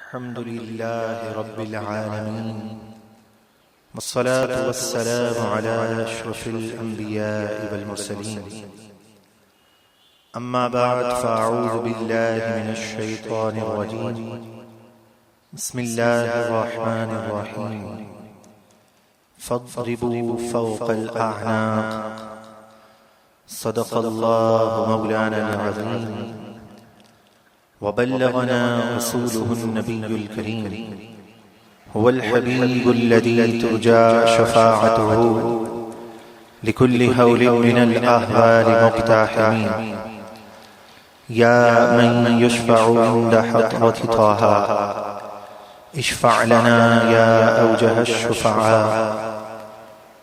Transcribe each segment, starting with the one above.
الحمد لله رب العالمين والصلاة والسلام على أشرف الأنبياء والمرسلين أما بعد فأعوذ بالله من الشيطان الرجيم بسم الله الرحمن الرحيم فاضربوا فوق الأعناق صدق الله مولانا العظيم وبلغنا رسوله النبي الكريم هو الحبيب الذي ترجى شفاعته لكل هول من الأهوال مقتحمين يا من يشفع عند حضرة طه اشفع لنا يا أوجه الشفعاء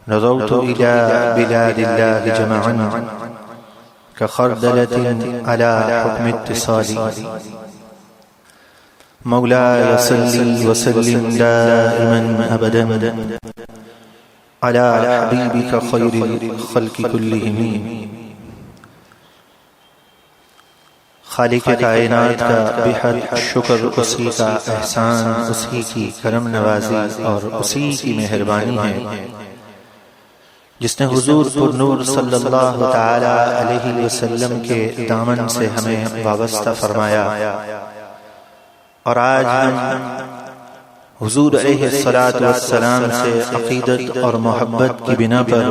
نظرت إلى بلاد الله جمعا كخردلة على حكم اتصال مولاي صل وسلم دائما أبدا على حبيبك خير الخلق كلهم خالق کائنات کا بحد شکر اسی کا احسان، اسی کی کرم نوازی اور اسی کی مہربانی ہے جس نے حضور پر نور صلی اللہ تعالی علیہ وسلم کے دامن سے ہمیں وابستہ فرمایا، اور آج ہم حضور علیہ الصلوۃ والسلام سے عقیدت اور محبت کی بنا پر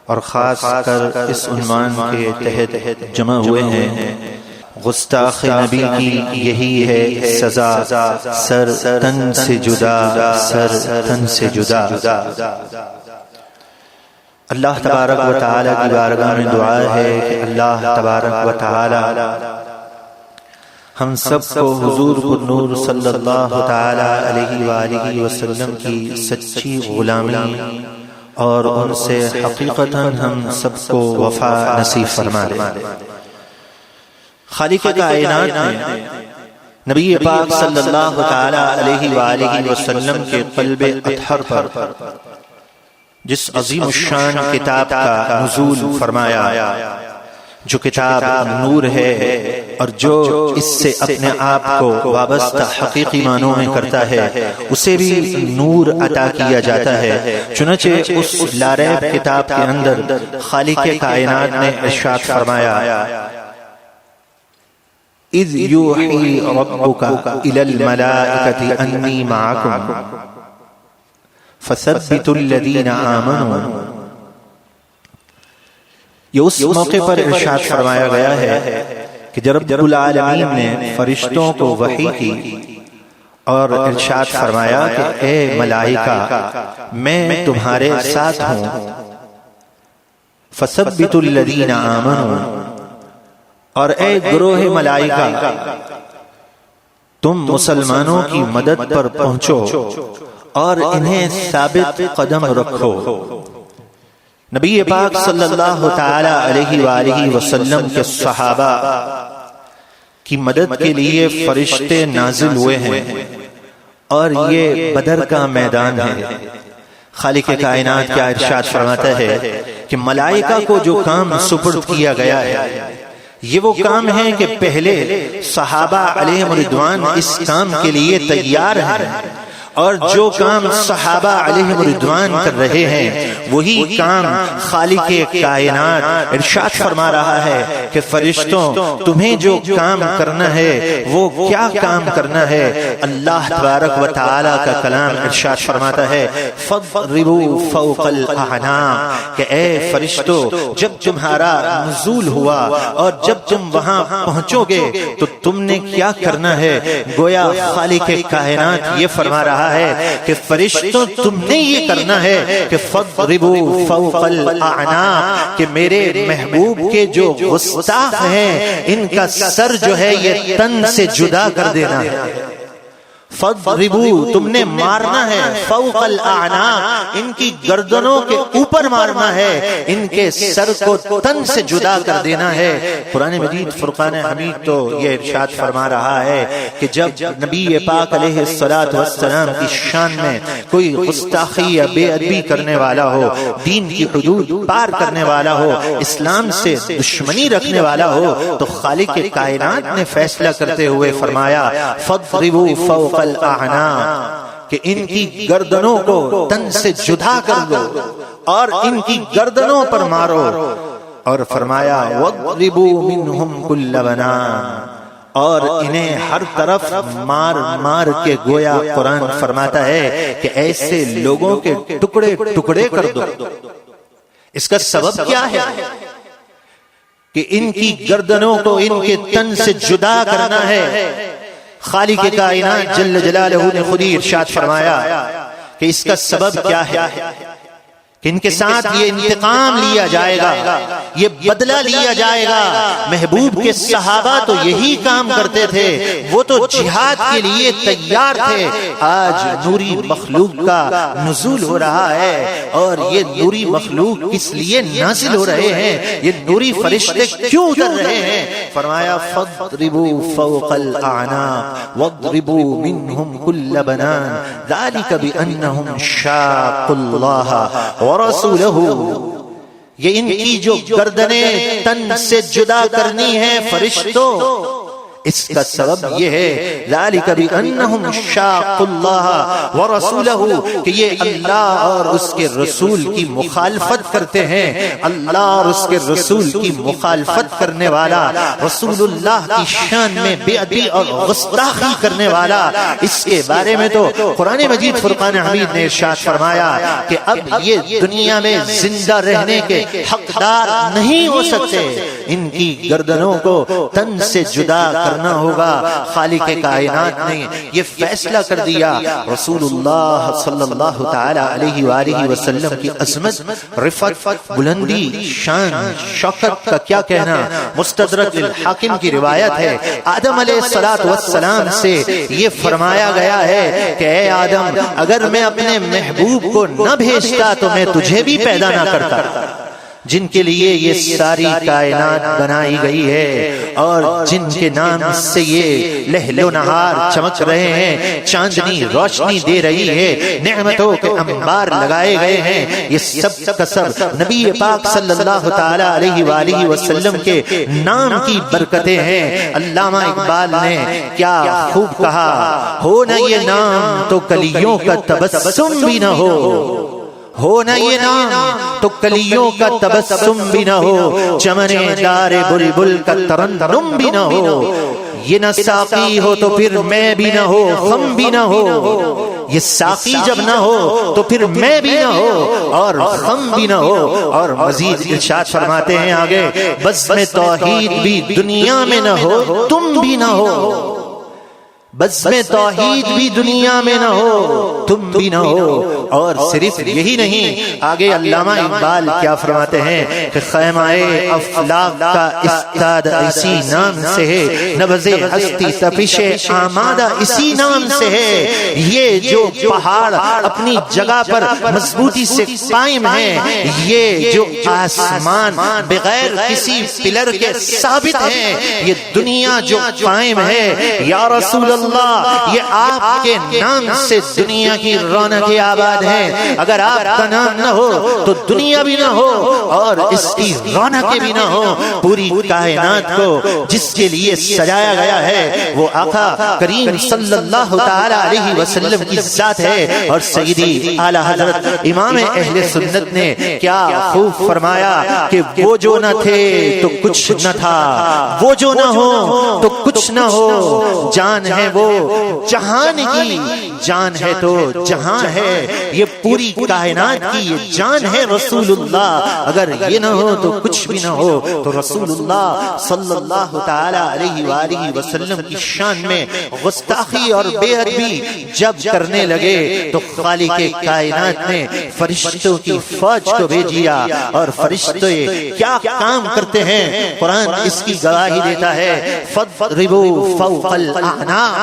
اور خاص کر اس عنوان کے تحت جمع ہوئے ہیں، گستاخ نبی کی یہی ہے سزا، سر تن سے جدا، سر تن سے جدا۔ اللہ تبارک و تعالی کی بارگاہ میں دعا ہے کہ اللہ تبارک و تعالی ہم سب کو حضور پر نور صلی اللہ تعالی علیہ وآلہ وسلم کی سچی غلامی اور ان سے حقیقتاً ہم سب کو وفا نصیب فرما دے۔ خالق کائنات نے نبی پاک صلی اللہ تعالی علیہ وآلہ وسلم کے قلب اطہر پر جس عظیم الشان کتاب کا نزول فرمایا، جو کتاب نور ہے اور جو اس سے اپنے آپ کو وابستہ حقیقی معنوں میں کرتا ہے اسے بھی نور عطا کیا جاتا ہے۔ چنانچہ اس لاریب کتاب کے اندر خالق کائنات نے ارشاد فرمایا، اذ یوحی ربک الی الملائکۃ انی معکم فثبتوا الذین آمنوا۔ یہ اس موقع پر ارشاد فرمایا گیا ہے کہ جب رب العالمین نے فرشتوں کو وحی کی اور ارشاد فرمایا کہ اے ملائکہ میں تمہارے ساتھ ہوں، فثبتوا الذین آمنوا، اور اے گروہ ملائکہ تم مسلمانوں کی مدد پر پہنچو اور انہیں ثابت قدم رکھو۔ نبی پاک صلی اللہ تعالی علیہ وآلہ وسلم کے صحابہ کی مدد کے لیے فرشتے نازل ہوئے ہیں، اور یہ بدر کا میدان ہے۔ خالق کائنات کیا ارشاد فرماتا ہے کہ ملائکہ کو جو کام سپرد کیا گیا ہے یہ وہ کام ہے کہ پہلے صحابہ علیہم رضوان اس کام کے لیے تیار ہیں، اور جو کام صحابہ علیہم رضوان کر رہے ہیں وہی کام خالق کائنات ارشاد فرما رہا ہے کہ فرشتوں تمہیں جو کام کرنا ہے وہ کیا کام کرنا ہے۔ اللہ تبارک و تعالی کا کلام ارشاد فرماتا ہے، فاضربوا فوق الاعناق، کہ اے فرشتوں جب تمہارا نزول ہوا اور جب تم وہاں پہنچو گے تو تم نے کیا کرنا ہے۔ گویا خالق کائنات یہ فرما رہا ہے کہ فرشتوں تم نے یہ کرنا ہے کہ فضربوا فوق الاعناق، کہ میرے محبوب کے جو گستاخ ہیں ان کا سر جو ہے یہ تن سے جدا کر دینا ہے۔ فضربو تم نے مارنا ہے، فوق الاعناق ان کی گردنوں کے اوپر مارنا ہے، ان کے سر کو تن سے جدا کر دینا ہے۔ قرآن مجید فرقان حمید تو یہ ارشاد فرما رہا ہے کہ جب نبی پاک علیہ الصلوۃ والسلام کی شان میں کوئی گستاخی یا بے ادبی کرنے والا ہو، دین کی حدود پار کرنے والا ہو، اسلام سے دشمنی رکھنے والا ہو، تو خالق کائنات نے فیصلہ کرتے ہوئے فرمایا فضربوا فوق الاعناق کہ ان کی گردنوں کو تن سے جدا کر دو اور ان کی گردنوں پر مارو، اور فرمایا وَاضْرِبُوا مِنْهُمْ كُلَّ بَنَانٍ اور انہیں ہر طرف مار مار کے، گویا قرآن فرماتا ہے کہ ایسے لوگوں کے ٹکڑے ٹکڑے کر دو۔ اس کا سبب کیا ہے کہ ان کی گردنوں کو ان کے تن سے جدا کرنا ہے۔ خالق کائنات جل جلالہ نے خود ہی ارشاد فرمایا کہ اس کا سبب کیا ہے کہ ان کے ساتھ یہ انتقام لیا جائے گا، یہ بدلہ لیا جائے گا۔ محبوب کے صحابہ تو یہی کام کرتے تھے، وہ تو جہاد کے لیے تیار تھے۔ آج نوری مخلوق کا نزول ہو رہا ہے، اور یہ نوری مخلوق کس لیے نازل ہو رہے ہیں، یہ نوری فرشتے کیوں اتر رہے ہیں؟ فرمایا فَاضْرِبُوا فَوْقَ الْأَعْنَاقِ وَاضْرِبُوا مِنْهُمْ كُلَّ بَنَانٍ ذَلِكَ بِأَنَّهُمْ شَاقُّوا اللَّهَ وَرَسُولَهُ یہ ان کی جو گردنیں تن سے جدا کرنی ہے فرشتوں، اس کا سبب یہ ہے ذَلِكَ بِأَنَّهُمْ شَاقُّوا اللَّهَ وَرَسُولَهُ کہ یہ اللہ اور اس کے رسول کی مخالفت کرتے ہیں۔ اللہ اور اس کے رسول کی مخالفت کرنے والا، رسول اللہ کی شان میں بے ادبی اور گستاخی کرنے والا، اس کے بارے میں تو قرآن مجید فرقان حمید نے ارشاد فرمایا کہ اب یہ دنیا میں زندہ رہنے کے حقدار نہیں ہو سکتے۔ ان کی گردنوں کو تن سے جدا کرنا ہوگا۔ خالق کائنات نے یہ فیصلہ کر دیا۔ رسول اللہ صلی اللہ تعالی علیہ وآلہ وسلم کی عظمت، رفعت، بلندی، شان، شوکت کا کیا کہنا۔ مستدرک الحاکم کی روایت ہے، آدم علیہ السلام سے یہ فرمایا گیا ہے کہ اے آدم، اگر میں اپنے محبوب کو نہ بھیجتا تو میں تجھے بھی پیدا نہ کرتا، جن کے لیے یہ ساری کائنات بنائی گئی ہے اور جن کے نام سے یہ لہل و نہار چمک رہے ہیں، چاندنی روشنی دے رہی ہے، نعمتوں کے انبار لگائے گئے ہیں، یہ سب کا سب نبی پاک صلی اللہ تعالی علیہ وآلہ وسلم کے نام کی برکتیں ہیں۔ علامہ اقبال نے کیا خوب کہا، ہو نہ یہ نام تو کلیوں کا تبسم بھی نہ ہو نہ یہ نام تو کلیوں کا تبسم بھی نہ ہو، چمن دار بلبل کا ترنم بھی نہ ہو، یہ نہ ساقی ہو تو پھر میں بھی نہ ہو، خم بھی نہ ہو، یہ ساقی جب نہ ہو تو پھر میں بھی نہ ہو اور خم بھی نہ ہو۔ اور مزید ارشاد فرماتے ہیں آگے، بزم توحید بھی دنیا میں نہ ہو تم بھی نہ ہو، بزم توحید بھی دنیا میں نہ ہو تم بھی نہ ہو۔ اور صرف یہی نہیں، آگے علامہ اقبال کیا فرماتے ہیں کہ خیمہ افلاک کا استاد اسی نام سے ہے، نبض ہستی تپش آمادہ اسی نام سے ہے۔ یہ جو پہاڑ اپنی جگہ پر مضبوطی سے قائم ہیں، یہ جو آسمان بغیر کسی پلر کے ثابت ہیں، یہ دنیا جو قائم ہے، یا رسول اللہ یہ آپ کے نام سے دنیا کی رونقیں آباد ہیں۔ اگر آپ کا نام نہ ہو تو دنیا بھی نہ ہو اور اس کی رونقیں بھی نہ ہو۔ پوری کائنات کو جس کے لیے سجایا گیا ہے وہ آقا کریم صلی اللہ تعالی علیہ وسلم کی ذات ہے۔ اور سیدی اعلی حضرت امام اہل سنت نے کیا خوب فرمایا کہ وہ جو نہ تھے تو کچھ نہ تھا، وہ جو نہ ہو تو کچھ نہ ہو، جان ہے وہ جہان کی، جان ہے تو جہاں ہے، یہ پوری کائنات کی یہ جان ہے رسول اللہ۔ اگر یہ نہ ہو تو کچھ بھی نہ ہو۔ تو رسول اللہ صلی اللہ تعالی علیہ وآلہ وسلم کی شان میں گستاخی اور بے ادبی جب کرنے لگے تو خالق کائنات نے فرشتوں کی فوج کو بھیجیا۔ اور فرشتے کیا کام کرتے ہیں قرآن اس کی گواہی دیتا ہے، فَاضْرِبُوا فَوْقَ الْأَعْنَاقِ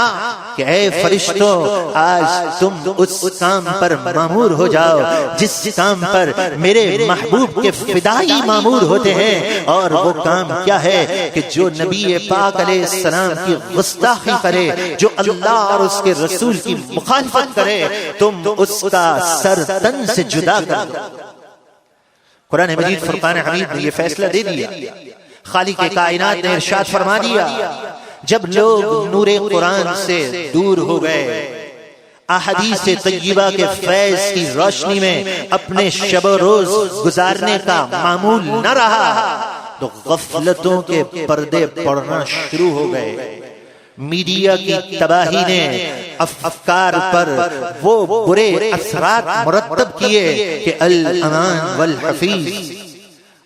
کہ اے فرشتوں آج تم اس کام پر مامور ہو جاؤ جس کام پر میرے محبوب کے فدائی مامور ہوتے ہیں، اور وہ کام کیا ہے کہ جو نبی پاک علیہ السلام کی گستاخی کرے، جو اللہ اور اس کے رسول کی مخالفت کرے، تم اس کا سر تن سے جدا کر دو۔ قرآن مجید فرقان حمید نے یہ فیصلہ دے دیا۔ خالق کائنات نے ارشاد فرما دیا، جب لوگ نور قرآن سے دور ہو گئے، احادیث طیبہ کے فیض کی روشنی میں اپنے شب و روز گزارنے کا معمول نہ رہا، تو غفلتوں کے پردے پڑنا شروع ہو گئے۔ میڈیا کی تباہی نے افکار پر وہ برے اثرات مرتب کیے کہ الامان والحفیظ۔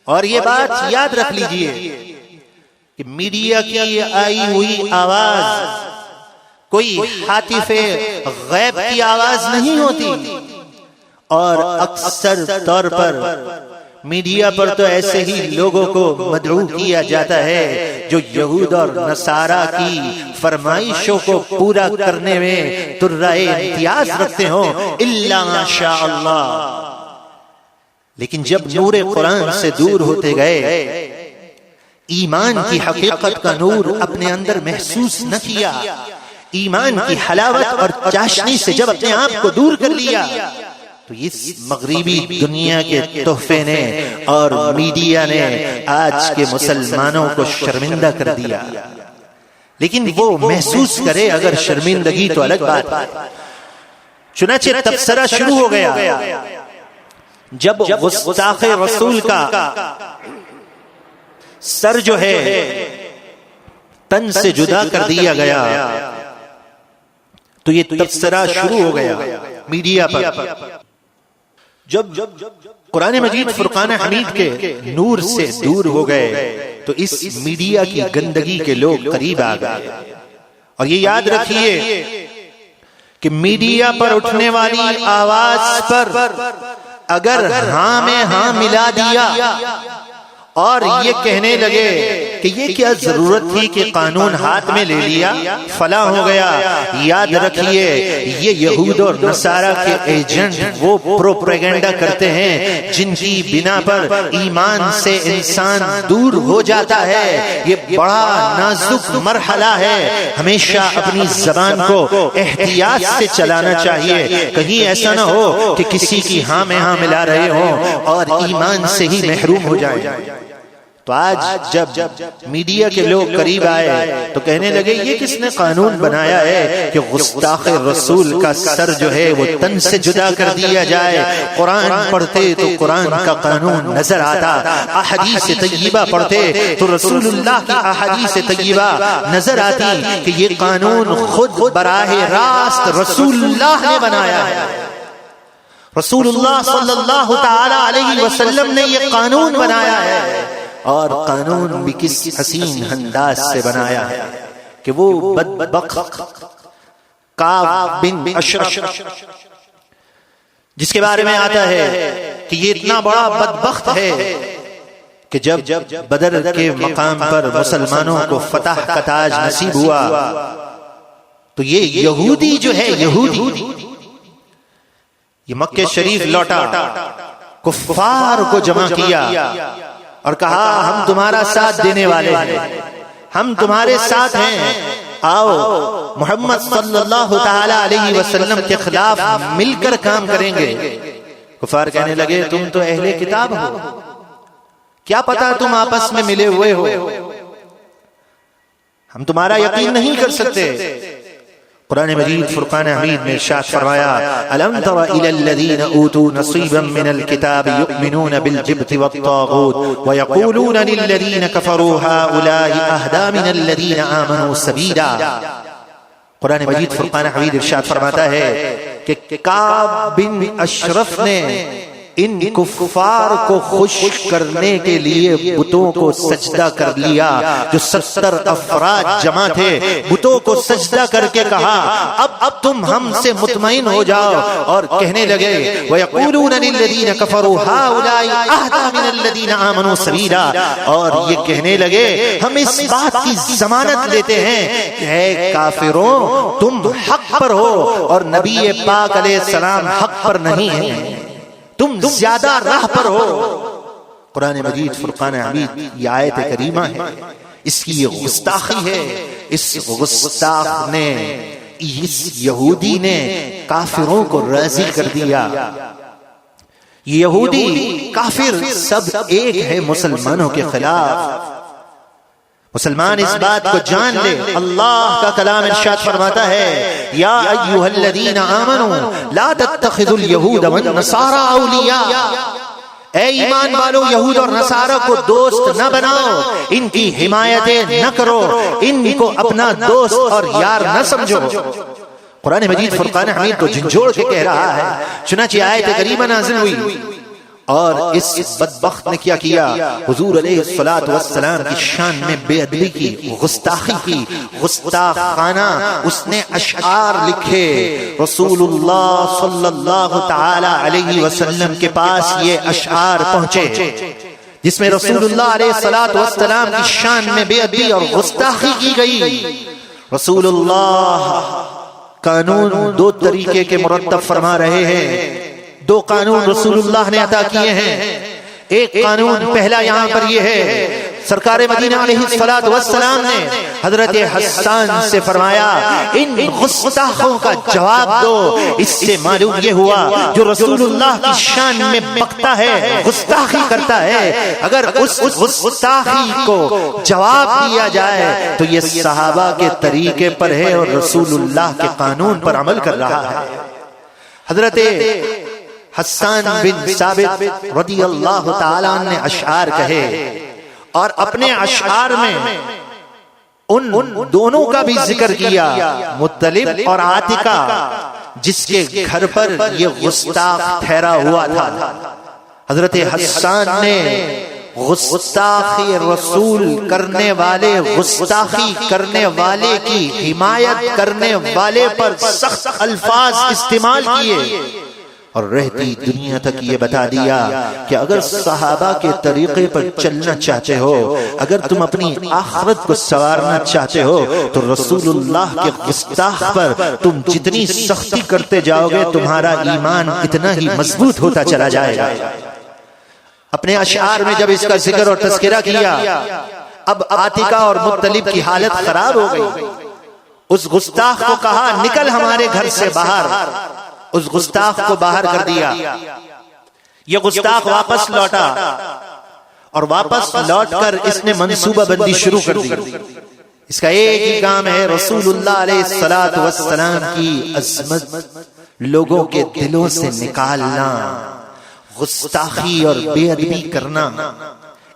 اور یہ بات یاد رکھ لیجئے کہ میڈیا کی آئی ہوئی آواز کوئی ہاتف غیب کی آواز نہیں ہوتی، اور اکثر طور پر میڈیا پر تو ایسے ہی لوگوں کو مدعو کیا جاتا ہے جو یہود اور نصارہ کی فرمائشوں کو پورا کرنے میں ترائے امتیاز رکھتے ہوں، الا ما شاء اللہ۔ لیکن جب نور قرآن سے دور ہوتے گئے، ایمان کی حقیقت کا نور اپنے اندر محسوس نہ کیا، ایمان کی حلاوت اور چاشنی سے جب اپنے آپ کو دور کر لیا، تو اس مغربی دنیا کے تحفے نے اور میڈیا نے آج کے مسلمانوں کو شرمندہ کر دیا۔ لیکن وہ محسوس کرے اگر شرمندگی تو الگ بات ہے۔ چنانچہ تبصرہ شروع ہو گیا، جب گستاخ رسول کا سر جو ہے تن سے جدا کر دیا گیا، تو یہ تبصرہ شروع ہو گیا میڈیا پر۔ جب قرآن مجید فرقان حمید کے نور سے دور ہو گئے تو اس میڈیا کی گندگی کے لوگ قریب آ گئے۔ اور یہ یاد رکھیے کہ میڈیا پر اٹھنے والی آواز پر اگر ہاں میں ہاں ملا دیا اور یہ کہنے لگے کہ یہ کیا ضرورت تھی کہ قانون ہاتھ میں لے لیا، فلاں ہو گیا، یاد رکھیے یہ یہود اور نصارہ کے ایجنٹ وہ پروپیگنڈا کرتے ہیں جن کی بنا پر ایمان سے انسان دور ہو جاتا ہے۔ یہ بڑا نازک مرحلہ ہے، ہمیشہ اپنی زبان کو احتیاط سے چلانا چاہیے، کہیں ایسا نہ ہو کہ کسی کی ہاں میں ہاں ملا رہے ہوں اور ایمان سے ہی محروم ہو جائے۔ تو آج جب میڈیا کے لوگ قریب آئے تو کہنے لگے یہ کس نے قانون بنایا ہے کہ گستاخ رسول کا سر جو ہے وہ تن سے جدا کر دیا جائے؟ قرآن پڑھتے تو قرآن کا قانون نظر آتا، احادیث طیبہ پڑھتے تو رسول اللہ کی احادیث طیبہ نظر آتی کہ یہ قانون خود براہ راست رسول اللہ نے بنایا ہے۔ رسول اللہ صلی اللہ تعالی علیہ وسلم نے یہ قانون بنایا ہے، اور قانون بھی کس حسین انداز سے بنایا ہے کہ وہ بدبخت کعب بن اشرف جس کے بارے میں آتا ہے کہ یہ اتنا بڑا بدبخت ہے کہ جب بدر کے مقام پر مسلمانوں کو فتح کا تاج نصیب ہوا تو یہ یہودی جو ہے، یہودی یہ مکہ شریف لوٹا، کفار کو جمع کیا اور کہا ہم تمہارا ساتھ دینے والے ہیں، ہم تمہارے ساتھ ہیں، آؤ محمد صلی اللہ تعالی علیہ وسلم کے خلاف مل کر کام کریں گے۔ کفار کہنے لگے تم تو اہل کتاب ہو، کیا پتا تم آپس میں ملے ہوئے ہو، ہم تمہارا یقین نہیں کر سکتے۔ قرآن مجید فرقان حمید میں ارشاد فرمایا الم تر الى الذين اوتوا نصيبا من الكتاب يؤمنون بالجبت والطاغوت ويقولون للذين كفروا هؤلاء اهدى من الذين آمنوا سبيلا۔ قرآن مجید فرقان حمید ارشاد فرماتا ہے کہ کعب بن اشرف نے ان کفار کو خوش کرنے کے لیے بتوں کو سجدہ کر لیا. جو 70 افراد جمع تھے بتوں کو سجدہ کر کے کہا اب تم ہم سے مطمئن ہو جاؤ, اور کہنے لگے وَيَقُولُونَ لِلَّذِينَ كَفَرُوا هَؤُلَاءِ أَهْدَىٰ مِنَ الَّذِينَ آمَنُوا سَبِيلًا, اور یہ کہنے لگے ہم اس بات کی ضمانت لیتے ہیں کہ اے کافروں تم حق پر ہو اور نبی پاک علیہ السلام حق پر نہیں ہیں, تم زیادہ راہ پر ہو. قرآن مجید فرقان حمید یہ آیت کریمہ ہے, اس کی یہ گستاخی ہے. اس گستاخ نے, اس یہودی نے کافروں کو راضی کر دیا. یہودی کافر سب ایک ہے مسلمانوں کے خلاف. مسلمان اس بات کو جان لے. اللہ کا کلام ارشاد فرماتا ہے یا ایھا الذین آمنوا لا تتخذوا اليہود والنصارى اولیاء, اے ایمان والو یہود اور نصارہ کو دوست نہ بناؤ, ان کی حمایتیں نہ کرو, ان کو اپنا دوست اور یار نہ سمجھو. قرآن مجید فرقان حمید کو جھنجھوڑ کے کہہ رہا ہے. چنانچہ آیت کریمہ نازل ہوئی اور اس بدبخت نے کیا کیا, حضور علیہ الصلوۃ والسلام کی شان میں بے ادبی کی, گستاخی کی, گستاخانہ اس نے اشعار لکھے. رسول اللہ صلی اللہ تعالی علیہ وسلم کے پاس یہ اشعار پہنچے جس میں رسول اللہ علیہ الصلوۃ والسلام کی شان میں بے ادبی اور گستاخی کی گئی. رسول اللہ قانون 2 طریقے کے مرتب فرما رہے ہیں. 2 قانون رسول اللہ نے عطا کیے ہیں. ایک قانون پہلا یہاں پر یہ ہے, سرکار مدینہ علیہ الصلوۃ والسلام نے حضرت حسان سے فرمایا ان گستاخوں کا جواب دو. اس سے معلوم یہ ہوا جو رسول اللہ کی شان میں بکتا ہے, گستاخی کرتا ہے, اگر اس گستاخی کو جواب دیا جائے تو یہ صحابہ کے طریقے پر ہے اور رسول اللہ کے قانون پر عمل کر رہا ہے. حضرت حسان بن ثابت رضی اللہ تعالی عنہ نے اشعار کہے, اور اپنے اشعار میں ان دونوں کا بھی ذکر کیا, مطلب اور عاتقہ, جس کے گھر پر یہ گستاخ ٹھہرا ہوا تھا. حضرت حسان نے گستاخی رسول کرنے والے, گستاخی کرنے والے کی حمایت کرنے والے پر سخت الفاظ استعمال کیے, اور رہتی دنیا تک یہ بتا دیا کہ اگر صحابہ کے طریقے پر چلنا چاہتے ہو, اگر تم اپنی آخرت کو سنوارنا چاہتے ہو, تو رسول اللہ کے گستاخ پر تم جتنی سختی کرتے جاؤ گے تمہارا ایمان اتنا ہی مضبوط ہوتا چلا جائے گا. اپنے اشعار میں جب اس کا ذکر اور تذکرہ کیا, اب عاتقہ اور مطلب کی حالت خراب ہو گئی. اس گستاخ کو کہا نکل ہمارے گھر سے باہر, اس گستاخ کو باہر کر دیا. یہ گستاخ واپس لوٹا, اور واپس لوٹ کر اس نے منصوبہ بندی شروع کر دی. اس کا ایک ہی کام ہے رسول اللہ علیہ الصلوۃ والسلام کی عظمت لوگوں کے دلوں سے نکالنا, گستاخی اور بے ادبی کرنا,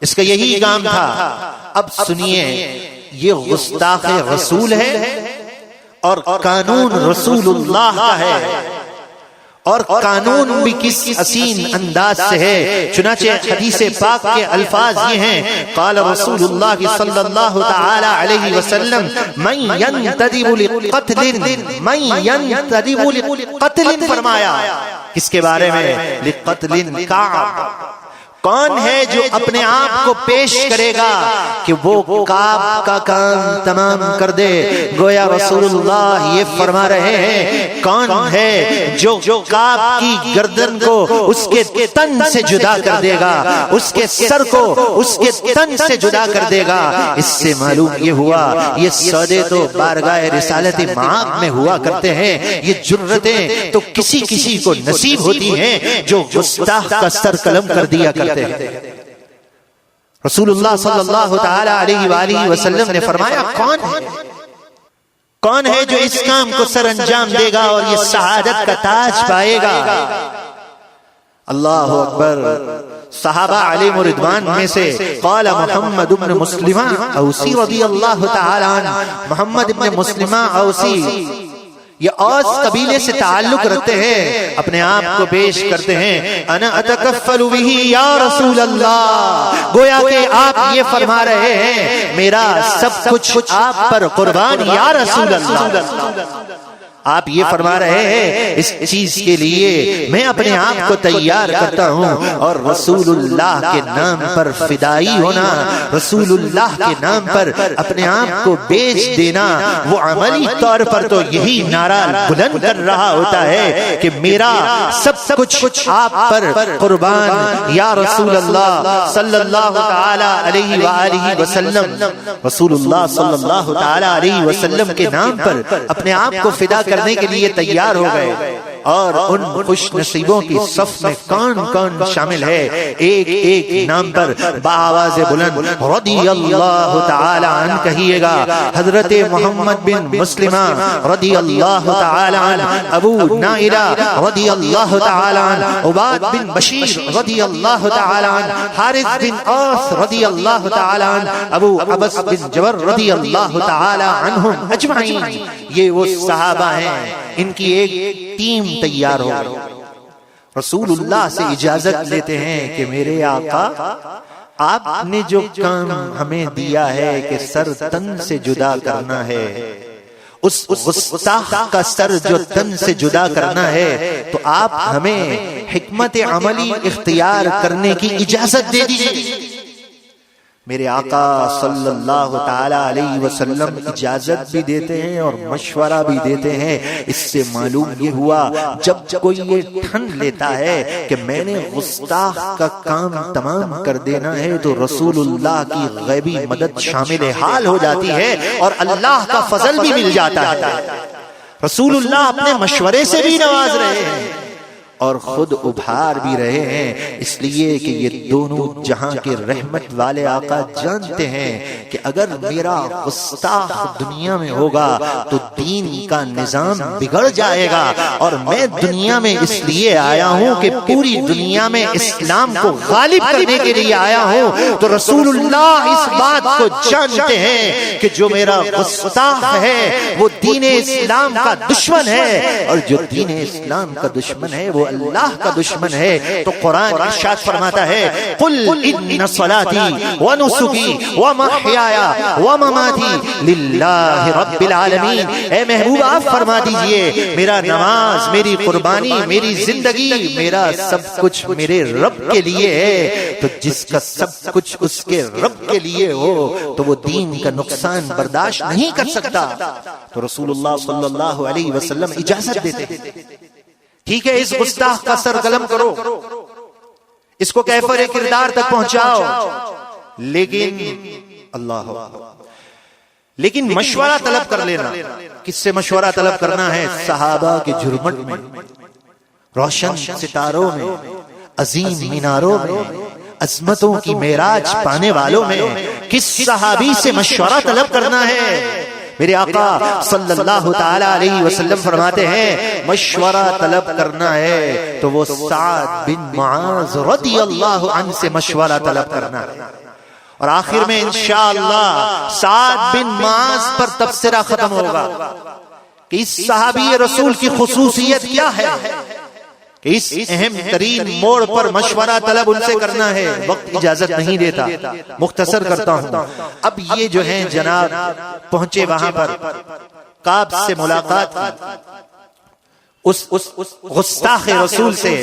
اس کا یہی کام تھا. اب سنیے, یہ گستاخ رسول ہے اور قانون رسول اللہ کا ہے, اور قانون بھی کس حسین انداز سے ہے. چنانچہ حدیث پاک کے الفاظ یہ ہیں, قال رسول اللہ صلی اللہ تعالی علیہ وسلم من ينتدب لقتل, من ينتدب لقتل فرمایا. کس کے بارے میں؟ لقتل کعب. کون ہے جو اپنے آپ کو پیش کرے گا کہ وہ کعب کا کام تمام کر دے؟ گویا رسول اللہ یہ فرما رہے ہیں کون ہے جو کعب کی گردن کو اس کے تن سے جدا کر دے گا, اس کے سر کو اس کے تن سے جدا کر دے گا. اس سے معلوم یہ ہوا یہ سودے تو بارگاہ رسالت معاق میں ہوا کرتے ہیں, یہ جرتیں تو کسی کسی کو نصیب ہوتی ہیں جو گستاخ کا سر قلم کر دیا کرتے. رسول اللہ صلی اللہ تعالی علیہ وآلہ وسلم نے فرمایا کون ہے جو اس کام کو سر انجام دے گا اور یہ سعادت کا تاج پائے گا. اللہ اکبر. صحابہ علیہم رضوان میں سے قال محمد بن مسلمہ اوسی رضی اللہ تعالی عنہ, محمد بن مسلمہ اوسی یہ اوس قبیلے سے تعلق رکھتے ہیں، اپنے آپ کو پیش کرتے ہیں انا اتکفل بہ یا رسول اللہ، گویا کہ آپ یہ فرما رہے ہیں میرا سب کچھ آپ پر قربان یا رسول اللہ۔ آپ یہ فرما رہے ہیں اس چیز کے لیے میں اپنے آپ کو تیار کرتا ہوں، اور رسول اللہ کے نام پر فدائی ہونا، رسول اللہ کے نام پر اپنے آپ کو بیچ دینا، وہ عملی طور پر تو یہی نعرہ بلند کر رہا ہوتا ہے کہ میرا سب کچھ آپ پر قربان یا رسول اللہ صلی اللہ تعالی علیہ وآلہ وسلم۔ رسول اللہ صلی اللہ تعالی علیہ وسلم کے نام پر اپنے آپ کو فدا کرنے کے لیے تیار ہو گئے، اور ان خوش نصیبوں کی صف میں کون کون شامل ہے؟ ایک ایک نام پر بآواز بلند رضی اللہ تعالی عنہ کہیے گا۔ حضرت محمد بن مسلمہ رضی اللہ تعالی عنہ، ابو نائلہ رضی اللہ تعالی عنہ، عباد بن بشیر رضی اللہ تعالی عنہ، حارث بن اوس رضی اللہ تعالی عنہ، ابو عبس بن جبر رضی اللہ تعالی عنہم اجمعین۔ یہ وہ صحابہ ہیں، ان کی ایک ٹیم تیار ہو گئی، رسول اللہ سے اجازت لیتے ہیں کہ میرے آقا آپ نے جو کام ہمیں دیا ہے کہ سر تن سے جدا کرنا ہے، اس گستاخ کا سر جو تن سے جدا کرنا ہے، تو آپ ہمیں حکمت عملی اختیار کرنے کی اجازت دے دیجیے۔ میرے آقا صلی اللہ تعالی علیہ وسلم اجازت بھی دیتے ہیں اور مشورہ بھی دیتے ہیں۔ اس سے معلوم یہ ہوا جب کوئی یہ ٹھن لیتا ہے کہ میں نے گستاخ کا کام تمام کر دینا ہے، تو رسول اللہ کی غیبی مدد شامل حال ہو جاتی ہے اور اللہ کا فضل بھی مل جاتا ہے۔ رسول اللہ اپنے مشورے سے بھی نواز رہے ہیں اور خود ابھار بھی رہے ہیں، اس لیے کہ یہ دونوں جہاں کے رحمت والے آقا جانتے ہیں کہ اگر میرا گستاخ دنیا میں ہوگا تو دین کا نظام بگڑ جائے گا، اور میں دنیا میں اس لیے آیا ہوں کہ پوری دنیا میں اسلام کو غالب کرنے کے لیے آیا ہوں۔ تو رسول اللہ اس بات کو جانتے ہیں کہ جو میرا گستاخ ہے وہ دین اسلام کا دشمن ہے، اور جو دین اسلام کا دشمن ہے وہ اللہ کا دشمن ہے۔ تو قرآن ارشاد فرماتا ہے قل ان صلاتی ونسکی ومحیایا ومماتی للہ رب العالمین، اے محبوب آپ فرما دیجئے میرا نماز، میری قربانی، میری زندگی، میرا سب کچھ میرے رب کے لیے ہے۔ تو جس کا سب کچھ اس کے رب کے لیے ہو تو وہ دین کا نقصان برداشت نہیں کر سکتا۔ تو رسول اللہ صلی اللہ علیہ وسلم اجازت دیتے ہیں، ٹھیک ہے اس گستاخ کا سر قلم کرو، اس کو کیفر کردار تک پہنچاؤ، لیکن مشورہ طلب کر لینا۔ کس سے مشورہ طلب کرنا ہے؟ صحابہ کے جھرمٹ میں، روشن ستاروں میں، عظیم میناروں میں، عظمتوں کی معراج پانے والوں میں کس صحابی سے مشورہ طلب کرنا ہے؟ میرے آقا صلی اللہ تعالی علیہ وسلم فرماتے ہیں مشورہ طلب کرنا ہے تو وہ سعد بن معاذ رضی اللہ عنہ سے مشورہ طلب کرنا ہے۔ اور آخر میں انشاءاللہ سعد بن معاذ پر تبصرہ ختم ہوگا کہ اس صحابی رسول کی خصوصیت کیا ہے کہ اس اہم ترین موڑ پر مشورہ طلب ان سے کرنا ہے۔ وقت اجازت نہیں دیتا، مختصر کرتا ہوں۔ اب یہ جو ہیں جناب پہنچے وہاں پر، کعب سے ملاقات کی اس گستاخ رسول سے،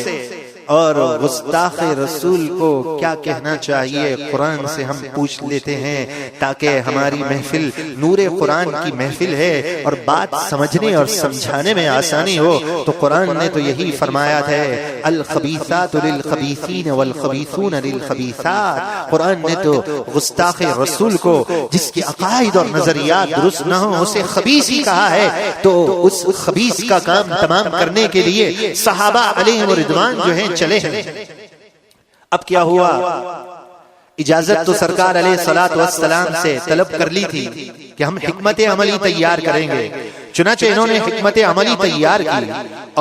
اور گستاخ رسول کو کیا کہنا چاہیے قرآن سے ہم پوچھ لیتے ہیں تاکہ ہماری محفل نور قرآن کی محفل ہے اور بات سمجھنے اور سمجھانے میں آسانی ہو۔ تو قرآن نے تو یہی فرمایا ہے الخبیثات للخبیثین والخبیثون للخبیثات۔ قرآن نے تو گستاخ رسول کو جس کے عقائد اور نظریات درست نہ ہوں اسے خبیث ہی کہا ہے۔ تو اس خبیث کا کام تمام کرنے کے لیے صحابہ علیہم رضوان جو ہیں چلے ہیں۔ اب کیا ہوا؟ اجازت تو سرکار علیہ الصلوۃ والسلام سے طلب کر لی تھی کہ ہم حکمت عملی تیار کریں گے، چنانچہ انہوں نے حکمت عملی تیار کی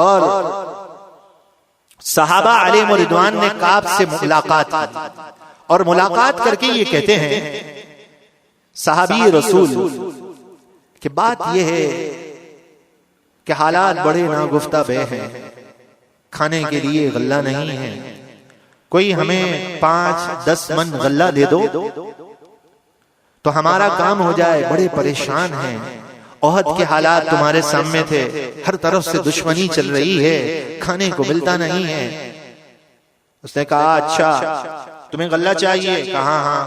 اور صحابہ علیہم رضوان نے کعب سے ملاقات کی، اور ملاقات کر کے یہ کہتے ہیں صحابی رسول کہ بات یہ ہے کہ حالات بڑے ناگفتہ بے ہیں، کھانے کے لیے غلہ نہیں ہے، کوئی ہمیں 5-10 من غلہ دے دو تو ہمارا کام ہو جائے، بڑے پریشان ہیں، احد کے حالات تمہارے سامنے تھے، ہر طرف سے دشمنی چل رہی ہے، کھانے کو ملتا نہیں ہے۔ اس نے کہا اچھا تمہیں غلہ چاہیے؟ کہا ہاں۔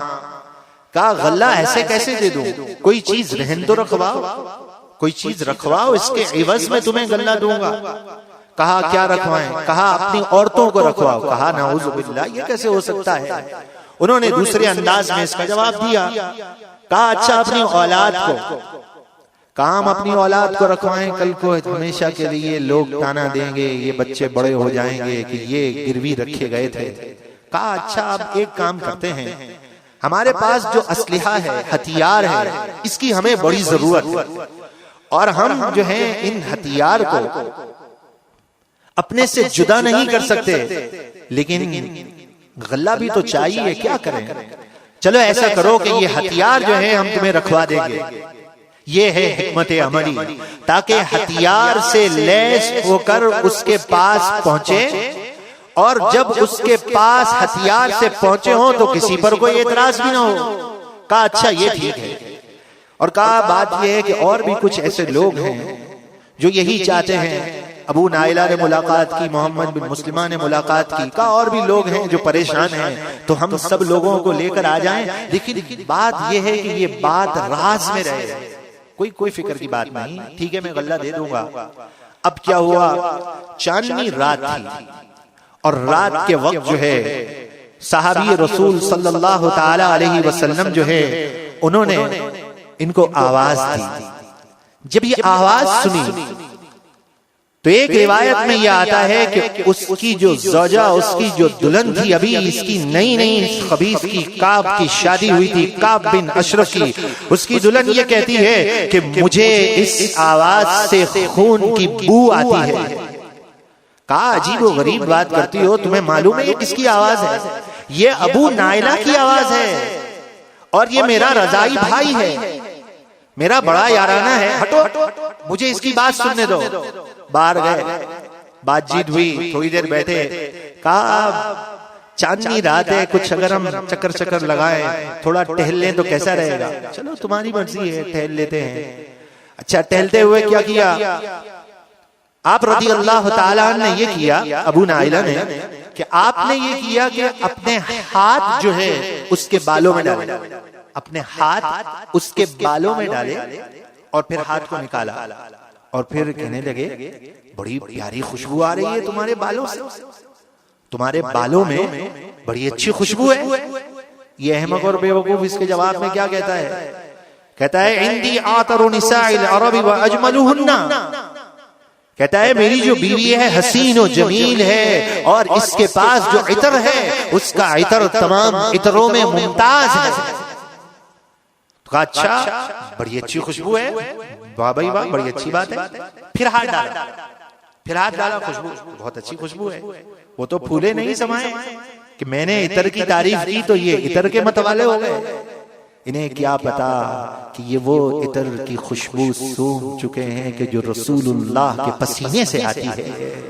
کہا غلہ ایسے کیسے دے دوں، کوئی چیز رہن تو رکھواؤ، کوئی چیز رکھواؤ، اس کے عوض میں تمہیں غلہ دوں گا۔ کہا کیا رکھوائیں؟ کہا اپنی عورتوں کو رکھواؤ۔ کہا نعوذ باللہ، یہ کیسے ہو سکتا ہے؟ انہوں نے دوسرے انداز میں اس کا جواب دیا، کہا اچھا اپنی اولاد کو۔ کہا ہم اپنی اولاد کو رکھوائیں، کل کو ہمیشہ کے لیے لوگ تانا دیں گے، یہ بچے بڑے ہو جائیں گے کہ یہ گروی رکھے گئے تھے۔ کہا اچھا اب ایک کام کرتے ہیں، ہمارے پاس جو اسلحہ ہے، ہتھیار ہے، اس کی ہمیں بڑی ضرورت ہے، اور ہم جو ہیں ان ہتھیار کو اپنے سے جدا نہیں کر سکتے، لیکن غلہ بھی تو چاہیے، کیا کریں؟ چلو ایسا کرو کہ یہ ہتھیار جو ہے ہم تمہیں رکھوا دیں گے۔ یہ ہے حکمت عملی، تاکہ ہتھیار سے لیس ہو کر اس کے پاس پہنچے، اور جب اس کے پاس ہتھیار سے پہنچے ہوں تو کسی پر کوئی اعتراض بھی نہ ہو۔ کہا اچھا یہ ٹھیک ہے، اور کہا بات یہ ہے کہ اور بھی کچھ ایسے لوگ ہیں جو یہی چاہتے ہیں۔ ابو نائلہ نے ملاقات کی، محمد بن مسلمہ نے ملاقات کی، کہا اور بھی لوگ ہیں جو پریشان ہیں، تو ہم سب لوگوں کو لے کر آ جائیں، لیکن بات یہ ہے کہ یہ بات راز میں رہے، کوئی فکر کی بات نہیں، ٹھیک ہے میں غلہ دے دوں گا۔ اب کیا ہوا، چاندنی رات تھی، اور رات کے وقت جو ہے صحابی رسول صلی اللہ تعالی علیہ وسلم جو ہے انہوں نے ان کو آواز دی۔ جب یہ آواز سنی تو ایک روایت میں یہ آتا ہے کہ اس کی جو زوجہ، اس کی جو دلہن تھی، ابھی اس کی نئی خبیث کی، کعب کی شادی ہوئی تھی، کعب بن اشرف کی، اس کی دلہن یہ کہتی ہے کہ مجھے اس آواز سے خون کی بو آتی ہے۔ کہا عجیب و غریب بات کرتی ہو، تمہیں معلوم ہے یہ کس کی آواز ہے؟ یہ ابو نائلہ کی آواز ہے، اور یہ میرا رضائی بھائی ہے، میرا بڑا یارانہ ہے، ہٹو مجھے اس کی بات سننے دو۔ باہر گئے، بات چیت ہوئی، تھوڑی دیر بیٹھے، کہا چاندنی رات ہے، کچھ اگر ہم چکر لگائیں، تھوڑا ٹہل لیں تو کیسا رہے گا؟ چلو تمہاری مرضی ہے، ٹہل لیتے ہیں۔ اچھا ٹہلتے ہوئے کیا کیا؟ آپ رضی اللہ تعالیٰ نے یہ کیا، ابو نائلہ نے، کہ آپ نے یہ کیا کہ اپنے ہاتھ جو ہے اس کے بالوں میں ڈالے، اپنے ہاتھ اس کے بالوں میں ڈالے، اور پھر ہاتھ کو نکالا، اور پھر کہنے لگے بڑی پیاری خوشبو آ رہی ہے تمہارے بالوں سے، تمہارے بالوں میں بڑی اچھی خوشبو ہے۔ یہ احمق اور بے وقوف اس کے جواب میں کیا کہتا ہے؟ کہتا ہے عندی آطر نساء العرب واجملہن، کہتا ہے میری جو بیوی ہے حسین و جمیل ہے، اور اس کے پاس جو عطر ہے اس کا عطر تمام عطروں میں ممتاز ہے۔ کہا اچھا بڑی اچھی خوشبو ہے، واہ بھائی واہ، بڑی اچھی بات ہے۔ پھر ہاتھ ڈالا، خوشبو بہت اچھی خوشبو ہے۔ وہ تو پھولے نہیں سمائے کہ میں نے عطر کی تعریف کی تو یہ عطر کے متوالے ہو گئے۔ انہیں کیا پتا کہ یہ وہ عطر کی خوشبو سونگھ چکے ہیں کہ جو رسول اللہ کے پسینے سے آتی ہے۔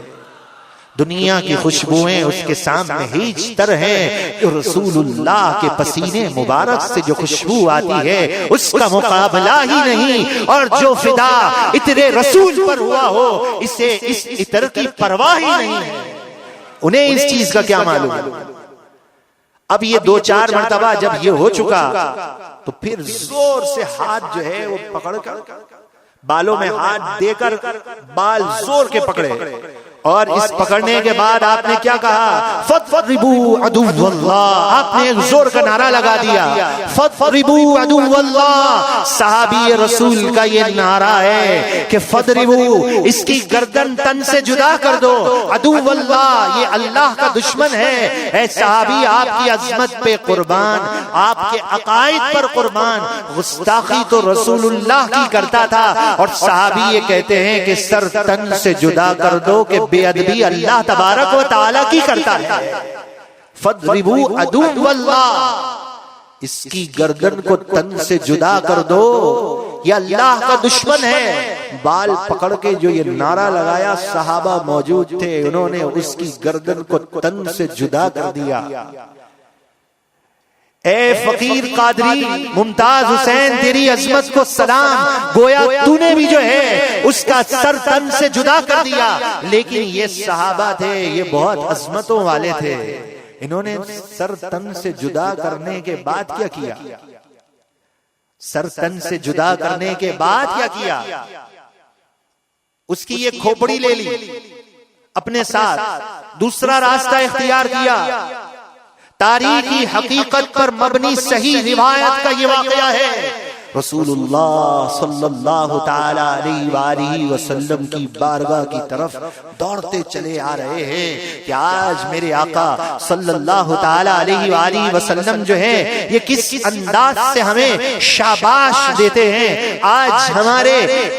دنیا کی خوشبوئیں اس کے سامنے ہیچ تر ہیں، جو رسول اللہ کے پسینے مبارک سے جو خوشبو آتی ہے اس کا مقابلہ ہی نہیں، اور جو فدا عطر رسول پر ہوا ہو اسے اس عطر کی پرواہ ہی نہیں ہے۔ انہیں اس چیز کا کیا معلوم؟ اب یہ 2-4 مرتبہ جب یہ ہو چکا تو پھر زور سے ہاتھ جو ہے وہ پکڑ کر بالوں میں ہاتھ دے کر بال زور کے پکڑے، اور اس پکڑنے کے بعد آپ نے کیا کہا؟ فَضْرِبُوا عَدُوَّ اللَّهِ، آپ نے ایک زور کا نعرہ لگا دیا، فَضْرِبُوا عَدُوَّ اللَّهِ۔ صحابی رسول کا یہ نعرہ ہے کہ فَضْرِبُوا، اس کی گردن تن سے جدا کر دو، عدو اللہ، یہ اللہ کا دشمن ہے۔ اے صحابی آپ کی عظمت پہ قربان، آپ کے عقائد پر قربان، گستاخی تو رسول اللہ کی کرتا تھا، اور صحابی یہ کہتے ہیں کہ سر تن سے جدا کر دو کہ بے ادبی اللہ تبارک و تعالی کی کرتا ہے۔ فَضْرِبُوا عَدُوَّ اللَّهِ، اس کی گردن کو تن سے جدا کر دو، یہ اللہ کا دشمن ہے۔ بال پکڑ کے جو یہ نعرہ لگایا، صحابہ موجود تھے، انہوں نے اس کی گردن کو تن سے جدا کر دیا۔ اے فقیر قادری ممتاز حسین، تیری عظمت کو سلام، گویا تو نے بھی جو ہے اس کا سر تن سے جدا کر دیا۔ لیکن یہ صحابہ تھے، یہ بہت عظمتوں والے تھے، انہوں نے سر تن سے جدا کرنے کے بعد کیا کیا؟ سر تن سے جدا کرنے کے بعد کیا کیا؟ اس کی یہ کھوپڑی لے لی اپنے ساتھ، دوسرا راستہ اختیار کیا۔ تاریخی حقیقت پر مبنی صحیح روایت کا یہ واقعہ ہے۔ رسول اللہ صلی اللہ تعالی علیہ وآلہ وسلم کی بارگاہ کی طرف دوڑتے چلے آ رہے ہیں کہ آج میرے آقا صلی اللہ تعالی علیہ وآلہ وسلم جو ہے یہ کس انداز سے ہمیں شاباش دیتے ہیں، آج ہمارے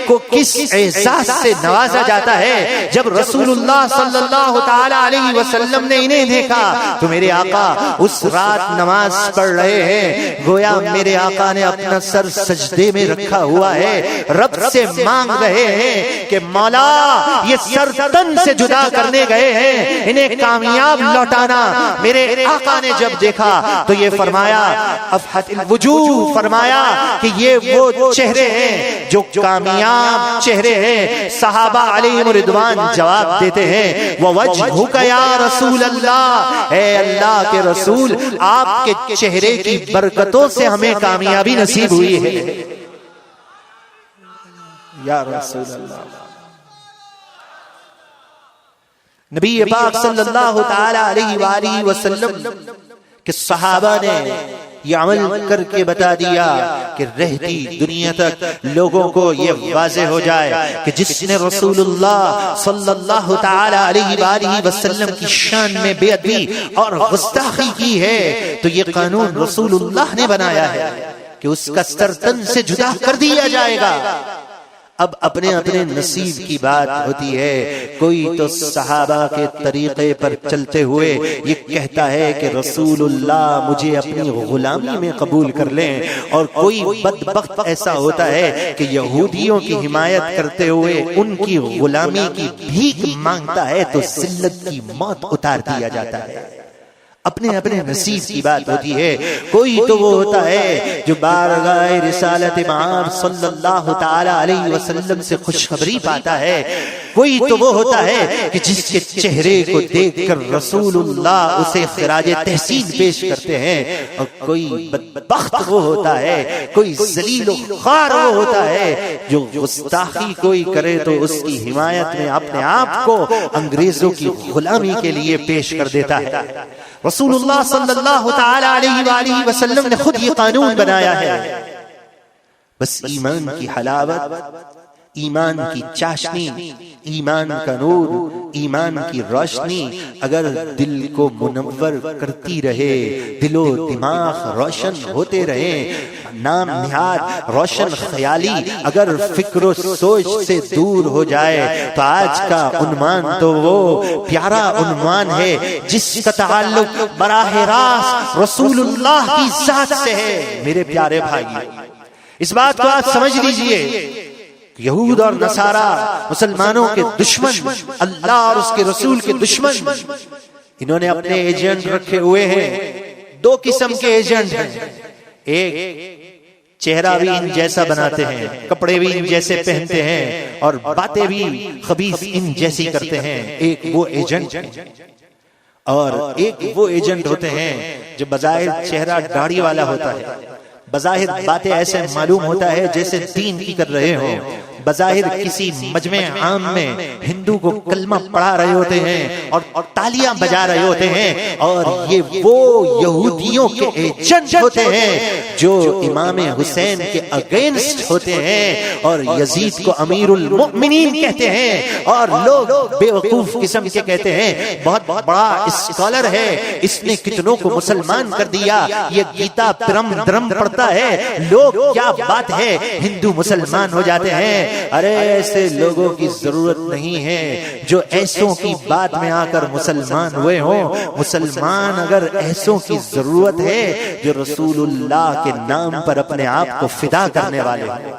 کو کس اعزاز سے نوازا جاتا ہے۔ جب رسول اللہ صلی اللہ تعالی علیہ وسلم نے انہیں دیکھا تو میرے آقا اس رات نماز پڑھ رہے ہیں، گویا میرے آقا نے اپنا سر سجدے میں رکھا ہوا ہے، رب سے مانگ رہے ہیں کہ مولا یہ سر تن سے جدا کرنے گئے ہیں، انہیں کامیاب لوٹانا۔ میرے آقا نے جب دیکھا تو یہ فرمایا افحت الوجوہ، فرمایا کہ یہ وہ چہرے ہیں جو کامیاب چہرے ہیں۔ صحابہ علیہم رضوان جواب دیتے ہیں ووجہک یا رسول اللہ، اے اللہ کے رسول آپ کے چہرے کی برکتوں سے ہمیں کامیابی نصیب ہوئی ہے یا رسول اللہ۔ نبی پاک صلی اللہ تعالی علیہ وآلہ وسلم کہ صحابہ نے یہ عمل کر کے بتا دیا کہ رہتی دنیا تک لوگوں کو یہ واضح ہو جائے کہ جس نے رسول اللہ صلی اللہ تعالی علیہ وآلہ وسلم کی شان میں بے ادبی اور گستاخی کی ہے تو یہ قانون رسول اللہ نے بنایا ہے کہ اس کا سر تن سے جدا کر دیا جائے گا۔ اب اپنے اپنے نصیب کی بات ہوتی ہے، کوئی تو صحابہ کے طریقے پر چلتے ہوئے یہ کہتا ہے کہ رسول اللہ مجھے اپنی غلامی میں قبول کر لیں، اور کوئی بدبخت ایسا ہوتا ہے کہ یہودیوں کی حمایت کرتے ہوئے ان کی غلامی کی بھیک مانگتا ہے تو ذلت کی موت اتار دیا جاتا ہے۔ اپنے اپنے نصیب کی بات ہوتی ہے۔ کوئی تو وہ ہوتا ہے جو بارگاہ رسالت مآب صلی اللہ تعالی علیہ وسلم سے خوشخبری پاتا ہے، کوئی تو وہ ہوتا ہے کہ جس کے چہرے کو دیکھ کر رسول اللہ اسے خراج تحسین پیش کرتے ہیں، اور کوئی بدبخت وہ ہوتا ہے، کوئی ذلیل و خوار وہ ہوتا ہے جو گستاخی کوئی کرے تو اس کی حمایت میں اپنے آپ کو انگریزوں کی غلامی کے لیے پیش کر دیتا ہے۔ رسول اللہ صلی اللہ تعالی علیہ وآلہ وسلم نے خود یہ قانون بنایا ہے۔ بس ایمان کی حلاوت، ایمان کی چاشنی، ایمان کا نور، ایمان کی روشنی اگر دل کو منور کرتی رہے، دل و دماغ روشن ہوتے رہے، نام نہاد روشن خیالی اگر فکر و سوچ سے دور ہو جائے تو آج کا عنوان تو وہ پیارا عنوان ہے جس کا تعلق براہ راست رسول اللہ کی ذات سے ہے۔ میرے پیارے بھائی، اس بات کو آپ سمجھ لیجئے، یہود اور نصارہ مسلمانوں کے دشمن، اللہ اور اس کے رسول کے دشمن، انہوں نے اپنے ایجنٹ رکھے ہوئے ہیں۔ دو قسم کے ایجنٹ ہیں، ایک چہرہ بھی ان جیسا بناتے ہیں، کپڑے بھی ان جیسے پہنتے ہیں، اور باتیں بھی خبیث ان جیسی کرتے ہیں۔ ایک وہ ایجنٹ ہیں، اور ایک وہ ایجنٹ ہوتے ہیں جو بظاہر چہرہ داڑھی والا ہوتا ہے، بظاہر باتیں ایسے معلوم ہوتا ہے جیسے دین کی کر رہے ہوں، بظاہر کسی مجمع عام میں ہندو کو کلمہ پڑھا رہے ہوتے ہیں اور تالیاں بجا رہے ہوتے ہیں، اور یہ وہ یہودیوں کے ایجنٹ ہوتے ہیں جو امام حسین کے اگینسٹ ہوتے ہیں اور یزید کو امیر المؤمنین کہتے ہیں، اور لوگ بے وقوف قسم کے کہتے ہیں بہت بڑا اسکالر ہے، اس نے کتنوں کو مسلمان کر دیا، یہ گیتا پرم درم پڑھتا ہے، لوگ کیا بات ہے ہندو مسلمان ہو جاتے ہیں۔ ارے ایسے لوگوں کی ضرورت نہیں ہے جو ایسوں کی بات میں آ کر مسلمان ہوئے ہوں۔ مسلمان اگر ایسوں کی ضرورت ہے جو رسول اللہ کے نام پر اپنے آپ کو فدا کرنے والے ہیں۔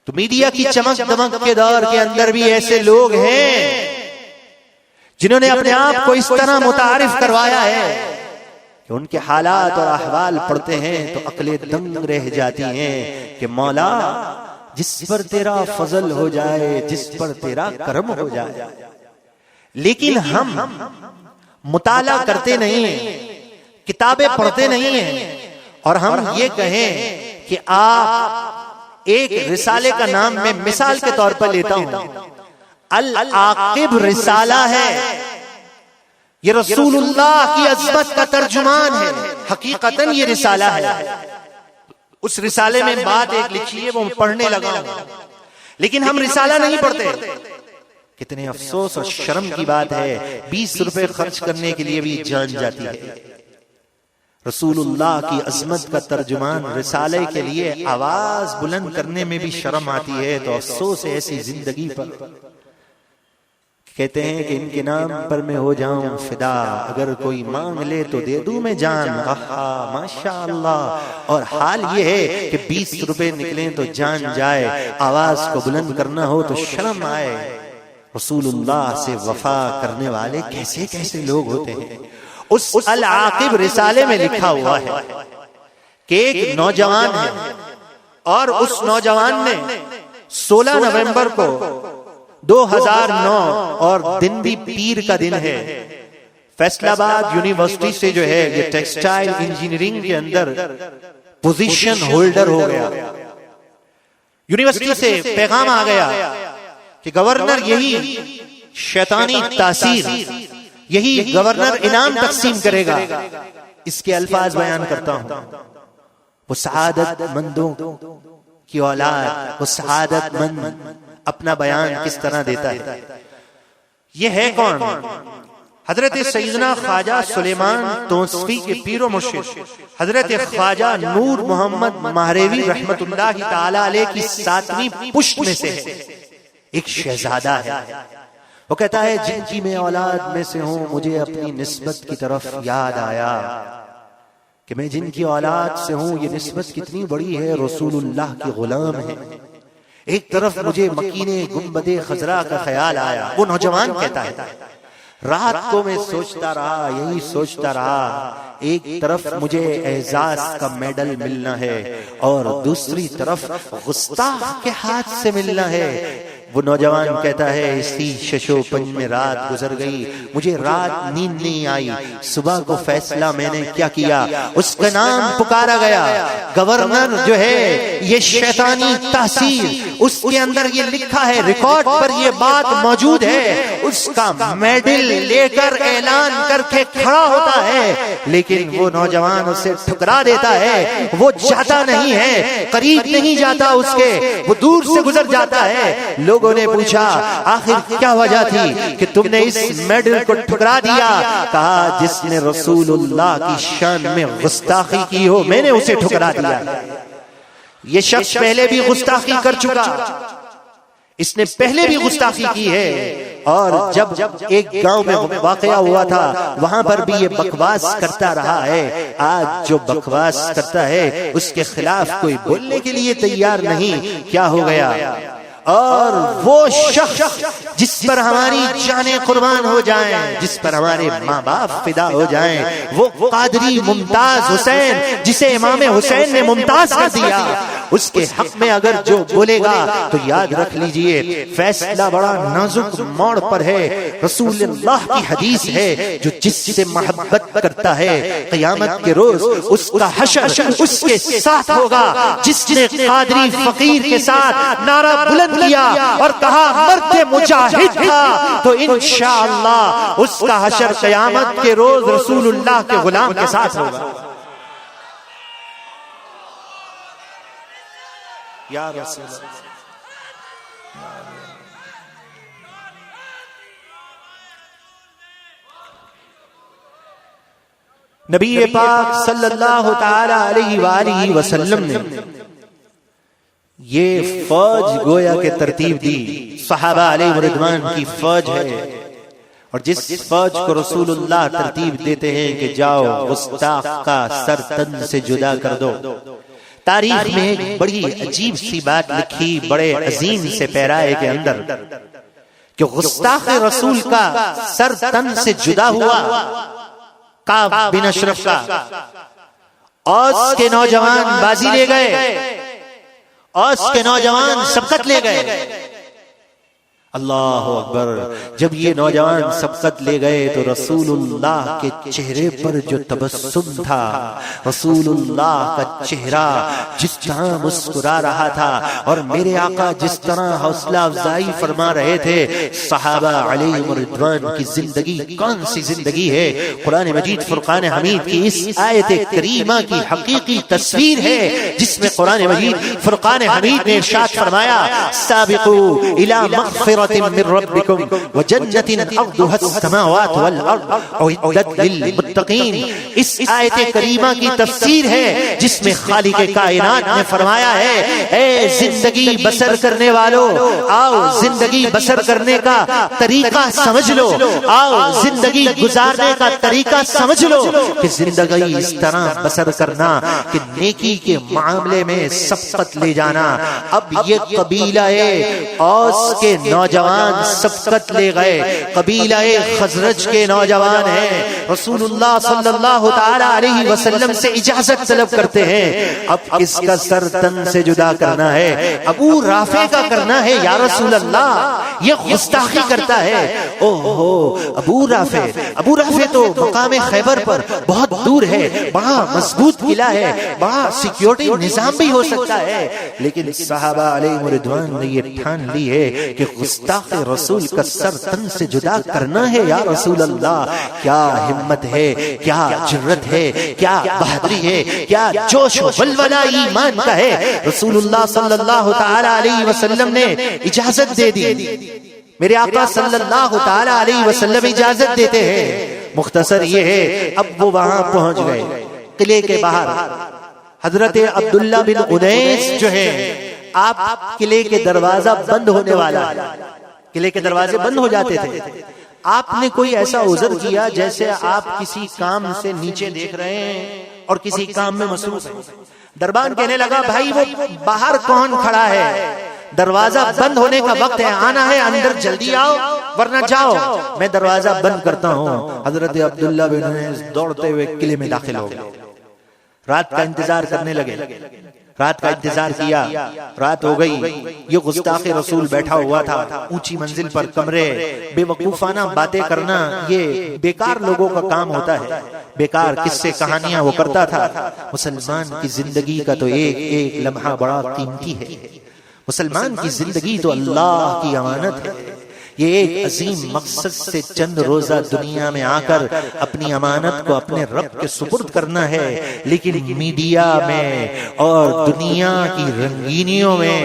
تو میڈیا کی چمک دمک کے دور کے اندر بھی ایسے لوگ ہیں جنہوں نے اپنے آپ کو اس طرح متعارف کروایا ہے کہ ان کے حالات اور احوال پڑھتے ہیں تو عقلیں دنگ رہ جاتی ہیں کہ مولا جس پر تیرا فضل ہو جائے، جس پر تیرا کرم ہو جائے. لیکن ہم مطالعہ کرتے نہیں ہیں، کتابیں پڑھتے نہیں ہیں، اور ہم یہ کہیں کہ آپ ایک رسالے کا نام میں مثال کے طور پر لیتا ہوں، العاقب رسالہ ہے. یہ رسول اللہ کی عظمت کا ترجمان ہے، حقیقتاً یہ رسالہ ہے. اس رسالے میں بات ایک لکھی ہے، وہ پڑھنے لگا ہوں، لیکن ہم رسالہ نہیں پڑھتے. کتنے افسوس اور شرم کی بات ہے، 20 روپے خرچ کرنے کے لیے بھی جان جاتی ہے. رسول اللہ کی عظمت کا ترجمان رسالے کے لیے آواز بلند کرنے میں بھی شرم آتی ہے. تو افسوس ہے ایسی زندگی پر. کہتے ہیں کہ ان کے نام پر میں ہو جاؤں فدا، اگر کوئی مانگ لے تو دے دوں میں جان. ماشاء اللہ. اور حال یہ ہے کہ 20 روپے نکلیں تو جان جائے، آواز کو بلند کرنا ہو تو شرم آئے. رسول اللہ سے وفا کرنے والے کیسے کیسے لوگ ہوتے ہیں. اس العاقب رسالے میں لکھا ہوا ہے کہ ایک نوجوان ہے، اور اس نوجوان نے 16 نومبر کو 2009 اور دن بھی پیر کا دن ہے، فیصل آباد یونیورسٹی سے جو ہے یہ ٹیکسٹائل انجینئرنگ کے اندر پوزیشن ہولڈر ہو گیا. یونیورسٹی سے پیغام آ گیا کہ گورنر یہی شیطانی تاثیر، یہی گورنر انعام تقسیم کرے گا. اس کے الفاظ بیان کرتا ہوں. وہ سعادت مندوں کی اولاد، وہ سعادت مند اپنا بیان کس طرح دیتا ہے. یہ ہے کون؟ حضرت سیدنا خواجہ سلیمان توسفی کے پیر و مرشد حضرت خواجہ نور محمد مہروی رحمت اللہ تعالی علیہ کی 7ویں پشت میں سے ہے. ایک شہزادہ ہے. وہ کہتا ہے جن کی میں اولاد میں سے ہوں، مجھے اپنی نسبت کی طرف یاد آیا کہ میں جن کی اولاد سے ہوں، یہ نسبت کتنی بڑی ہے، رسول اللہ کے غلام ہے. ایک طرف مجھے مکینے گنبد خضرا کا خیال آیا. وہ نوجوان کہتا ہے رات کو میں سوچتا رہا، یہی سوچتا رہا، ایک طرف مجھے اعزاز کا میڈل ملنا ہے اور دوسری طرف گستاخ کے ہاتھ سے ملنا ہے. وہ نوجوان کہتا ہے اسی ششو پنج میں رات گزر گئی، مجھے رات نیند نہیں آئی. صبح کو فیصلہ میں نے کیا کیا، اس کا نام پکارا گیا. گورنر جو ہے یہ شیطانی تاثیر، اس کے اندر یہ لکھا ہے، ریکارڈ پر یہ بات موجود ہے، اس کا میڈل لے کر اعلان کر کے کھڑا ہوتا ہے. لیکن وہ نوجوان اسے ٹھکرا دیتا ہے. وہ جاتا نہیں ہے، قریب نہیں جاتا اس کے، وہ دور سے گزر جاتا ہے. لوگوں نے پوچھا آخر کیا وجہ تھی کہ تم نے اس میڈل کو ٹھکرا دیا؟ کہا جس نے رسول اللہ کی شان میں گستاخی کی ہو، میں نے اسے ٹھکرا دیا. یہ شخص پہلے بھی گستاخی کر چکا، اس نے پہلے بھی گستاخی کی ہے. اور جب ایک گاؤں میں واقعہ ہوا تھا وہاں پر بھی یہ بکواس کرتا رہا ہے. آج جو بکواس کرتا ہے اس کے خلاف کوئی بولنے کے لیے تیار نہیں. کیا ہو گیا؟ اور وہ شخص جس پر ہماری جانیں قربان ہو جائیں، جس پر ہمارے ماں باپ فدا ہو جائیں، وہ قادری ممتاز حسین جسے امام حسین نے ممتاز کر دیا، اس کے حق میں اگر جو بولے گا تو یاد رکھ لیجئے فیصلہ بڑا نازک موڑ پر ہے. رسول اللہ کی حدیث ہے جو جس سے محبت کرتا ہے قیامت کے روز اس کا حشر اس کے ساتھ ہوگا. جس نے قادری فقیر کے ساتھ نعرہ بلند کیا اور کہا مرد مجاہد تھا، تو انشاءاللہ اس کا حشر قیامت کے روز رسول اللہ کے غلام کے ساتھ ہوگا. یا رسول اللہ. نبی پاک صلی اللہ تعالی علیہ وآلہ وسلم نے یہ فوج گویا کہ ترتیب دی. صحابہ علیہ رضوان کی فوج ہے، اور جس فوج کو رسول اللہ ترتیب دیتے ہیں کہ جاؤ گستاخ کا سر تن سے جدا کر دو تاریخ میں ایک بڑی عجیب سی بات لکھی بڑے عظیم سے پیرائے کے اندر کہ گستاخ رسول کا سر تن سے جدا ہوا کعب بن اشرف کا، اوس کے نوجوان بازی لے گئے، اوس کے نوجوان سبقت لے گئے۔ اللہ اکبر، جب یہ نوجوان سبقت لے گئے تو رسول اللہ کے چہرے پر جو تبسم تھا، رسول اللہ کا چہرہ جس طرح مسکرا رہا تھا، اور میرے آقا جس طرح حوصلہ افزائی فرما رہے تھے، صحابہ علیہم رضوان کی زندگی کون سی زندگی ہے؟ قرآن مجید فرقان حمید کی اس آیت کریمہ کی حقیقی تصویر ہے، جس میں قرآن مجید فرقان حمید نے ارشاد فرمایا سابقوا الی مغفرۃ من ربکم وجنۃ عرضها السماوات والارض اعدت للمتقین۔ اس آیت کریمہ کی تفسیر ہے جس میں خالق کائنات نے فرمایا ہے اے زندگی بسر کرنے والوں، آؤ زندگی بسر کرنے کا طریقہ سمجھ لو، آؤ زندگی گزارنے کا طریقہ سمجھ لو کہ زندگی اس طرح بسر کرنا کہ نیکی کے معاملے میں سبقت لے جانا۔ اب یہ قبیلہ اوس کے نوجوان سبقت لے گئے، قبیلہ خزرج کے نوجوان ہیں، رسول اللہ صلی اللہ تعالی علیہ وسلم سے اجازت طلب کرتے ہیں، اب اس کا سر تن سے جدا کرنا ہے، ابو رافع کا کرنا ہے یا رسول اللہ، یہ گستاخی کرتا ہے۔ اوہو، ابو رافع تو مقام خیبر پر بہت دور ہے، وہاں مضبوط قلعہ ہے، وہاں سیکیورٹی نظام بھی ہو سکتا ہے، لیکن صحابہ علیہ رضوان نے یہ ٹھان لی ہے کہ گستاخ رسول کا سر تن سے جدا کرنا ہے یا رسول اللہ۔ کیا ہمت ہے، کیا جرت ہے، کیا بہادری ہے، کیا جوش و ولولہ ایمان کا ہے۔ رسول اللہ صلی اللہ تعالی علیہ وسلم نے اجازت دے دی، میرے آقا صلی اللہ تعالی علیہ وسلم اجازت دیتے ہیں۔ مختصر یہ ہے، اب وہ وہاں پہنچ گئے قلعے کے باہر۔ حضرت عبداللہ بن انیس جو ہے، آپ قلعے کے دروازہ بند ہونے والا ہے، قلعے کے دروازے بند ہو جاتے تھے، آپ نے کوئی ایسا عذر کیا جیسے آپ کسی کام سے نیچے دیکھ رہے ہیں اور کسی کام میں مصروف ہیں۔ دربان کہنے لگا بھائی وہ باہر کون کھڑا ہے، دروازہ بند ہونے کا وقت ہے، آنا ہے اندر جلدی آؤ ورنہ جاؤ، میں دروازہ بند کرتا ہوں۔ حضرت عبداللہ بن انیس دوڑتے ہوئے قلعے میں داخل ہو گئے، رات کا انتظار کرنے لگے، رات کا انتظار کیا، رات ہو گئی، یہ گستاخ رسول بیٹھا ہوا تھا اونچی منزل پر، کمرے، بے وقوفانہ باتیں کرنا یہ بیکار لوگوں کا کام ہوتا ہے، بیکار قصے کہانیاں وہ کرتا تھا۔ مسلمان کی زندگی کا تو ایک ایک لمحہ بڑا قیمتی ہے، مسلمان کی زندگی تو اللہ کی امانت ہے، یہ ایک عظیم مقصد سے چند روزہ دنیا میں آ کر اپنی امانت کو اپنے رب کے سپرد کرنا ہے، لیکن میڈیا میں اور دنیا کی رنگینیوں میں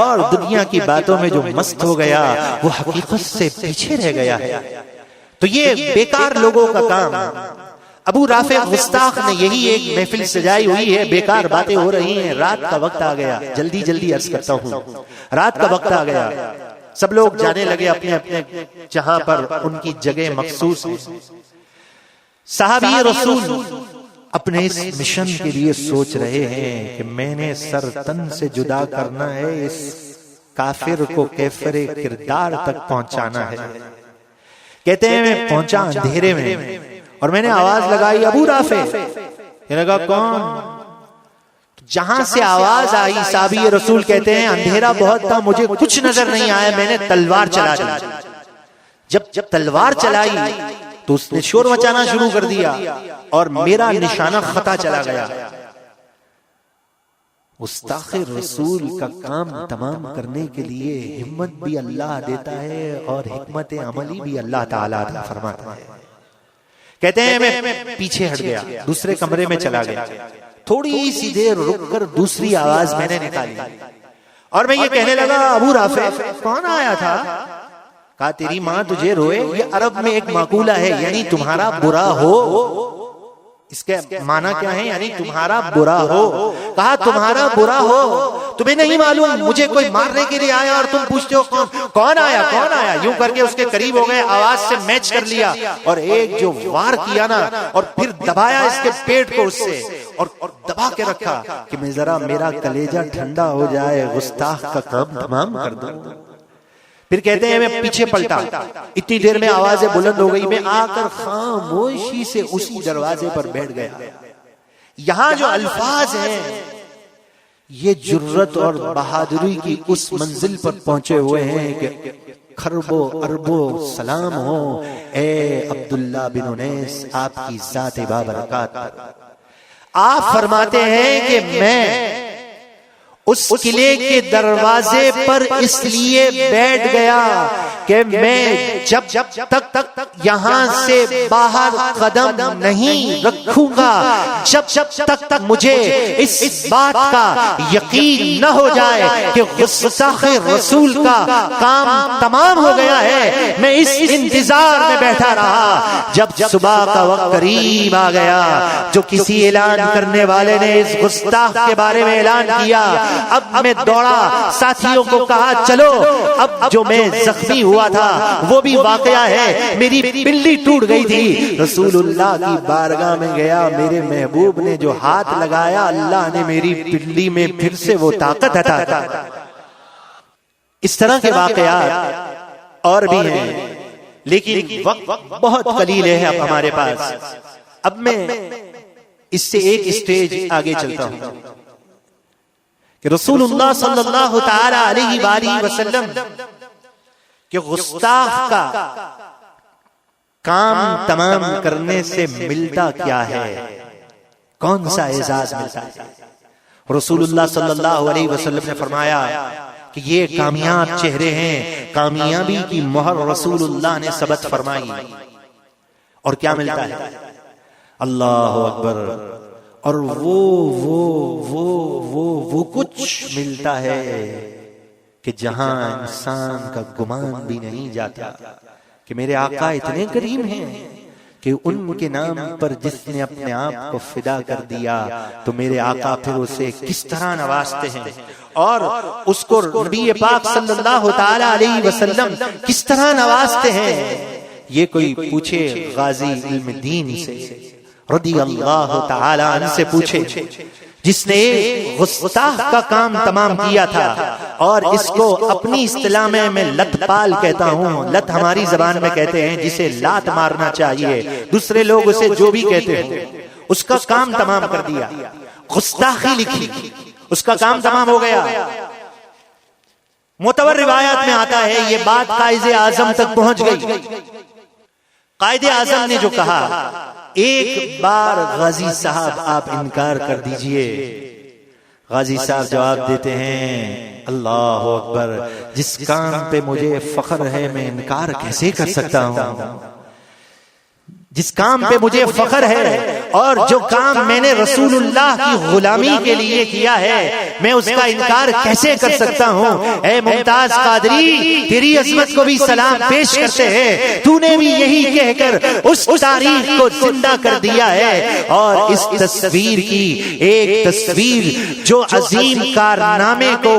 اور دنیا کی باتوں میں جو مست ہو گیا وہ حقیقت سے پیچھے رہ گیا ہے، تو یہ بیکار لوگوں کا کام۔ ابو رافع گستاخ نے یہی ایک محفل سجائی ہوئی ہے، بیکار باتیں ہو رہی ہیں، رات کا وقت آ گیا، جلدی عرض کرتا ہوں، رات کا وقت آ گیا، سب لوگ جانے لگے اپنے اپنے جہاں پر ان کی جگہ مخصوص ہے۔ صحابی رسول اپنے اس مشن کے لیے سوچ رہے ہیں کہ میں نے سر تن سے جدا کرنا ہے، اس کافر کو کیفر کردار تک پہنچانا ہے۔ کہتے ہیں میں پہنچا اندھیرے میں اور میں نے آواز لگائی ابو رافع، کہنے لگا کون؟ جہاں سے آواز آئی صحابی رسول کہتے ہیں اندھیرا بہت تھا، مجھے کچھ نظر نہیں آیا، میں نے تلوار چلا دی، جب تلوار چلائی تو اس نے شور مچانا شروع کر دیا اور میرا نشانہ خطا چلا گیا۔ گستاخ رسول کا کام تمام کرنے کے لیے ہمت بھی اللہ دیتا ہے اور حکمت عملی بھی اللہ تعالیٰ عطا فرماتا ہے۔ کہتے ہیں میں پیچھے ہٹ گیا، دوسرے کمرے میں چلا گیا، تھوڑی سی دیر رک کر دوسری آواز میں نے نکالی اور میں یہ کہنے لگا ابو رافع کون آیا تھا؟ کہا تیری ماں تجھے روئے، یہ عرب میں ایک مقولہ ہے، یعنی تمہارا برا ہو، اس کے معنی کیا ہے؟ یعنی تمہارا برا ہو۔ کہا تمہارا برا ہو، تمہیں نہیں معلوم مجھے کوئی مارنے کے لیے آیا اور تم پوچھتے ہو کون آیا کون آیا؟ یوں کر کے اس کے قریب ہو گئے، آواز سے میچ کر لیا اور ایک جو وار کیا نا اور پھر دبایا اس کے پیٹ کو اس سے، اور دبا کے رکھا کہ میں ذرا میرا کلیجہ ٹھنڈا ہو جائے، گستاخ کا کام تمام کر دوں۔ پھر کہتے ہیں میں پیچھے پلٹا، اتنی دیر میں آوازیں بلند ہو گئی، میں آ کر خاموشی سے اسی دروازے پر بیٹھ گیا۔ یہاں جو الفاظ ہیں یہ جرت اور بہادری کی اس منزل پر پہنچے ہوئے ہیں کہ خربو اربو سلام ہو اے عبداللہ بن انیس، آپ کی ذات بابرکات پر۔ آپ فرماتے ہیں کہ میں اس قلعے کے دروازے پر اس لیے بیٹھ گیا کہ میں جب تک یہاں سے باہر قدم نہیں رکھوں گا، جب تک مجھے اس بات کا یقین نہ ہو جائے کہ گستاخ رسول کا کام تمام ہو گیا ہے، میں اس انتظار میں بیٹھا رہا۔ جب صبح کا وقت قریب آ گیا، جو کسی اعلان کرنے والے نے اس گستاخ کے بارے میں اعلان کیا، اب میں دوڑا، ساتھیوں کو کہا چلو، اب جو میں زخمی ہوا تھا وہ بھی واقعہ ہے، میری پلی ٹوٹ گئی تھی، رسول اللہ کی بارگاہ میں گیا، میرے محبوب نے جو ہاتھ لگایا اللہ نے میری پلی میں پھر سے وہ طاقت عطا کی۔ اس طرح کے واقعات اور بھی ہیں، لیکن وقت بہت قلیل ہے اب ہمارے پاس۔ اب میں اس سے ایک اسٹیج آگے چلتا ہوں کہ رسول اللہ صلی اللہ تعالی علیہ وآلہ وسلم کہ گستاخ کا کام تمام کرنے سے ملتا کیا ہے، کون سا اعزاز ملتا ہے؟ رسول اللہ صلی اللہ علیہ وسلم نے فرمایا کہ یہ کامیاب چہرے ہیں، کامیابی کی مہر رسول اللہ نے ثبت فرمائی۔ اور کیا ملتا ہے؟ اللہ اکبر۔ اور وہ کچھ ملتا ہے کہ جہاں انسان کا گمان بھی نہیں جاتا کہ میرے آقا اتنے کریم ہیں کہ ان کے نام پر جس نے اپنے آپ کو فدا کر دیا تو میرے آقا پھر اسے کس طرح نوازتے ہیں، اور اس کو نبی پاک صلی اللہ تعالی علیہ وسلم کس طرح نوازتے ہیں۔ یہ کوئی پوچھے غازی علم دین سے رضی اللہ تعالی عنہ سے پوچھے، جس نے گستاخ کا کام تمام کیا تھا، اور اس کو اپنی اصطلاح میں لت پال کہتا ہوں، لت ہماری زبان میں کہتے ہیں جسے لات مارنا چاہیے، دوسرے لوگ اسے جو بھی کہتے ہیں، اس کا کام تمام کر دیا، گستاخی لکھی، اس کا کام تمام ہو گیا۔ معتبر روایات میں آتا ہے یہ بات قائد اعظم تک پہنچ گئی۔ قائد اعظم نے جو کہا، ایک بار غازی صاحب آپ انکار کر دیجئے۔ غازی صاحب جواب دیتے ہیں، اللہ اکبر، جس کام پہ مجھے فخر ہے میں انکار کیسے کر سکتا ہوں؟ جس کام پہ مجھے فخر ہے اور جو کام میں نے رسول اللہ کی غلامی کے لیے کیا ہے میں اس کا انکار کیسے کر سکتا ہوں؟ اے ممتاز قادری، تیری عظمت کو بھی سلام پیش کرتے ہیں، تو نے بھی یہی کہہ کر اس تاریخ کو زندہ کر دیا ہے، اور اس تصویر کی ایک تصویر جو عظیم کارنامے کو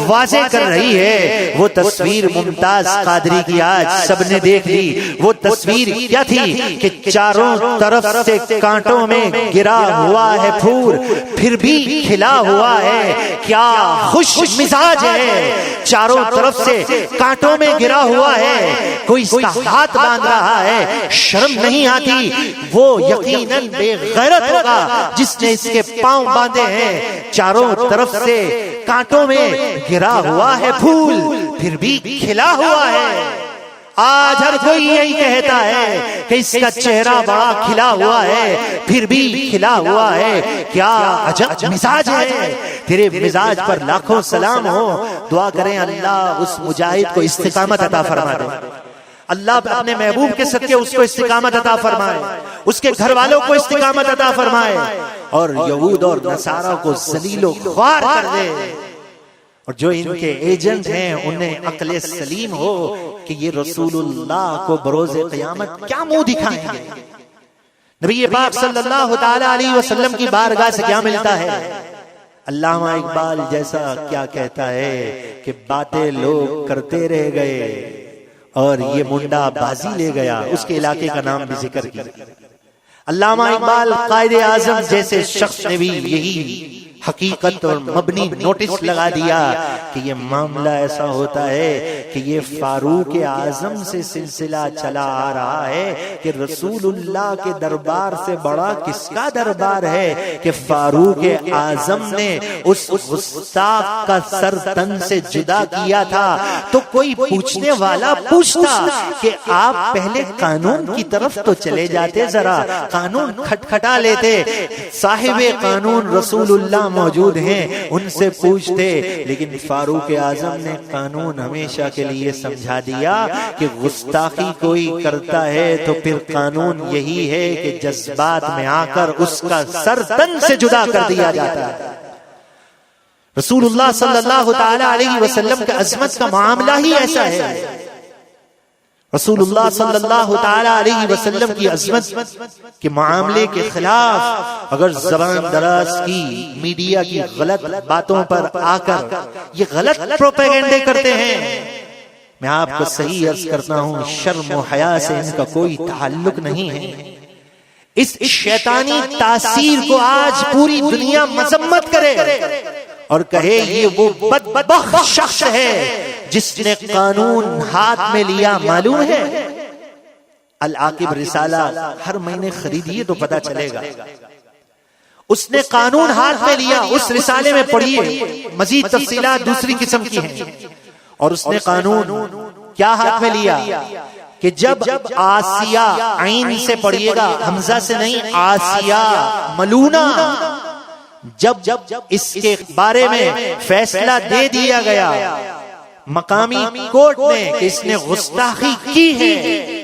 واضح کر رہی ہے، وہ تصویر ممتاز قادری کی آج سب نے دیکھ لی۔ وہ تصویر کیا تھی کہ چاروں طرف سے کانٹوں میں گرا ہوا ہے پھول، پھر بھی کھلا ہوا ہے، کیا خوش مزاج ہے، چاروں طرف سے کانٹوں میں گرا ہوا ہے، کوئی اس کا ہاتھ باندھ رہا ہے، شرم نہیں آتی، وہ یقیناً بے غیرت ہوگا جس نے اس کے پاؤں باندھے ہیں، چاروں طرف سے کانٹوں میں گرا ہوا ہے پھول، پھر بھی کھلا ہوا ہے۔ آج ہر کوئی یہی کہتا ہے کہ اس کا چہرہ بڑا کھلا ہوا ہے، پھر بھی کھلا ہوا ہے، کیا عجب مزاج ہے، تیرے مزاج پر لاکھوں سلام ہو۔ دعا کریں اللہ اس مجاہد کو استقامت عطا فرما دے، اللہ اپنے محبوب کے صدقے اس کو استقامت عطا فرمائے، اس کے گھر والوں کو استقامت عطا فرمائے، اور یہود اور نصارہ کو ذلیل و خوار کر دے، اور جو ان کے ایجنٹ ہیں انہیں عقل سلیم ہو کہ یہ رسول اللہ کو بروز قیامت کیا منہ دکھائیں گے۔ نبی پاک صلی اللہ تعالی علیہ وسلم کی بارگاہ سے کیا ملتا ہے؟ علامہ اقبال جیسا کیا کہتا ہے کہ باتیں لوگ کرتے رہ گئے اور یہ منڈا بازی لے گیا، اس کے علاقے کا نام بھی ذکر کیا۔ علامہ اقبال قائد اعظم جیسے شخص نے بھی یہی حقیقت اور مبنی نوٹس لگا دیا کہ یہ معاملہ ایسا ہوتا ہے کہ یہ فاروق اعظم سے سلسلہ چلا آ رہا ہے کہ رسول اللہ کے دربار سے بڑا کس کا دربار ہے کہ فاروق اعظم نے اس گستاخ کا سر تن سے جدا کیا تھا. تو کوئی پوچھنے والا پوچھتا کہ آپ پہلے قانون کی طرف تو چلے جاتے, ذرا قانون کھٹکھٹا لیتے, صاحب قانون رسول اللہ موجود ہیں ان سے پوچھتے. لیکن فاروق اعظم نے قانون ہمیشہ کے لیے سمجھا دیا کہ گستاخی کوئی کرتا ہے تو پھر قانون یہی ہے کہ جذبات میں آ کر اس کا سر تن سے جدا کر دیا جاتا ہے. رسول اللہ صلی اللہ تعالی علیہ وسلم کا عظمت کا معاملہ ہی ایسا ہے. رسول اللہ صلی اللہ تعالی علیہ وسلم کی عظمت کے معاملے کے خلاف اگر زبان دراز کی میڈیا کی غلط باتوں پر آ کر یہ غلط پروپیگنڈے کرتے ہیں, میں آپ کو صحیح عرض کرتا ہوں شرم و حیا سے ان کا کوئی تعلق نہیں ہے. اس شیطانی تاثیر کو آج پوری دنیا مذمت کرے اور کہے یہ وہ بدبخت شخص ہے جس نے قانون ہاتھ میں لیا. معلوم ہے العاقب رسالہ ہر مہینے خریدیے تو پتا چلے گا. اس نے قانون ہاتھ میں لیا, اس رسالے میں پڑھیے, مزید تفصیلات دوسری قسم کی ہیں. اور اس نے قانون کیا ہاتھ میں لیا کہ جب آسیہ, عین سے پڑھیے گا حمزہ سے نہیں, آسیہ ملونہ, جب اس کے بارے میں فیصلہ دے دیا گیا مقامی کورٹ نے کہ اس نے گستاخی کی ہے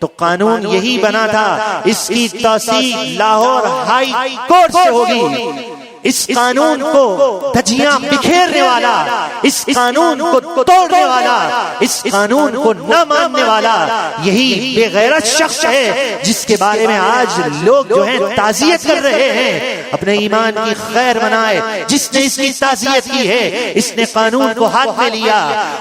تو قانون یہی بنا تھا اس کی توثیق لاہور ہائی کورٹ سے ہوگی. اس قانون کو دھجیاں بکھیرنے والا, اس قانون کو توڑنے والا, اس قانون کو نہ ماننے والا یہی بے غیرت شخص ہے جس کے بارے میں آج لوگ جو ہیں تعزیت کر رہے ہیں. اپنے ایمان کی خیر منائے جس نے اس کی تعزیت کی ہے. اس نے قانون کو ہاتھ میں لیا,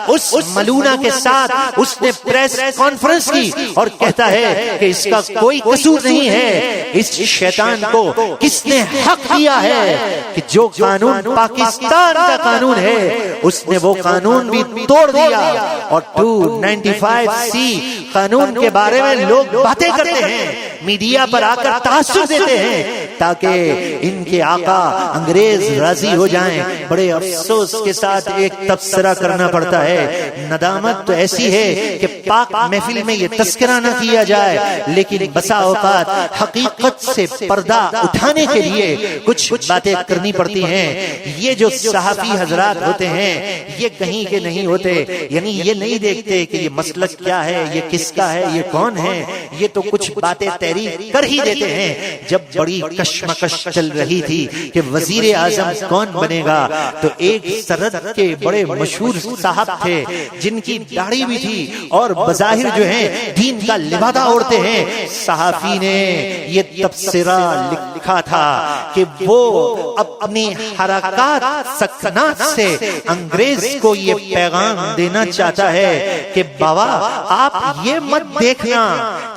اس ملونہ کے ساتھ اس نے پریس کانفرنس کی اور کہتا ہے کہ اس کا کوئی قصور نہیں ہے. اس شیطان کو کس نے حق دیا ہے کہ جو قانون پاکستان کا قانون ہے اس نے وہ قانون بھی توڑ دیا. اور 295C قانون کے بارے میں لوگ باتیں کرتے ہیں, میڈیا پر آ کر تاثر دیتے ہیں تاکہ ان کے آقا انگریز راضی ہو جائیں. بڑے افسوس کے ساتھ ایک تبصرہ کرنا پڑتا ہے, ندامت تو ایسی ہے کہ پاک محفل میں یہ تذکرہ نہ کیا جائے, لیکن بسا اوقات حقیقت سے پردہ اٹھانے کے لیے کچھ باتیں کرنی پڑتی ہیں. یہ جو صحافی حضرات ہوتے ہیں یہ کہیں کے نہیں ہوتے, یعنی یہ نہیں دیکھتے کہ یہ مسلک کیا ہے, یہ کس کا ہے, یہ کون ہے, یہ تو کچھ باتیں تحریر کر ہی دیتے ہیں. جب بڑی کشمکش چل رہی تھی کہ وزیر اعظم کون بنے گا تو ایک سرحد کے بڑے مشہور صاحب تھے جن کی داڑھی بھی تھی اور بظاہر جو ہے دین کا لبادہ اوڑھتے ہیں. صحافی نے یہ تبصرہ لکھا تھا کہ وہ اپنی حرکات سکنات سے انگریز کو یہ پیغام دینا چاہتا ہے کہ بابا آپ یہ مت دیکھنا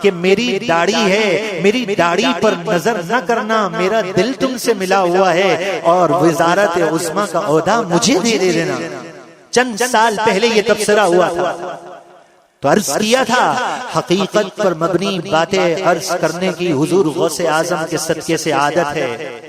کہ میری داڑھی ہے, میری داڑھی پر نظر نہ کرنا, میرا دل تم سے ملا ہوا ہے اور وزارت عظمیٰ کا عہدہ مجھے دے دینا. چند سال پہلے یہ تبصرہ ہوا تھا تو عرض کیا تھا حقیقت پر مبنی باتیں عرض کرنے کی حضور غوث اعظم کے صدقے سے عادت ہے.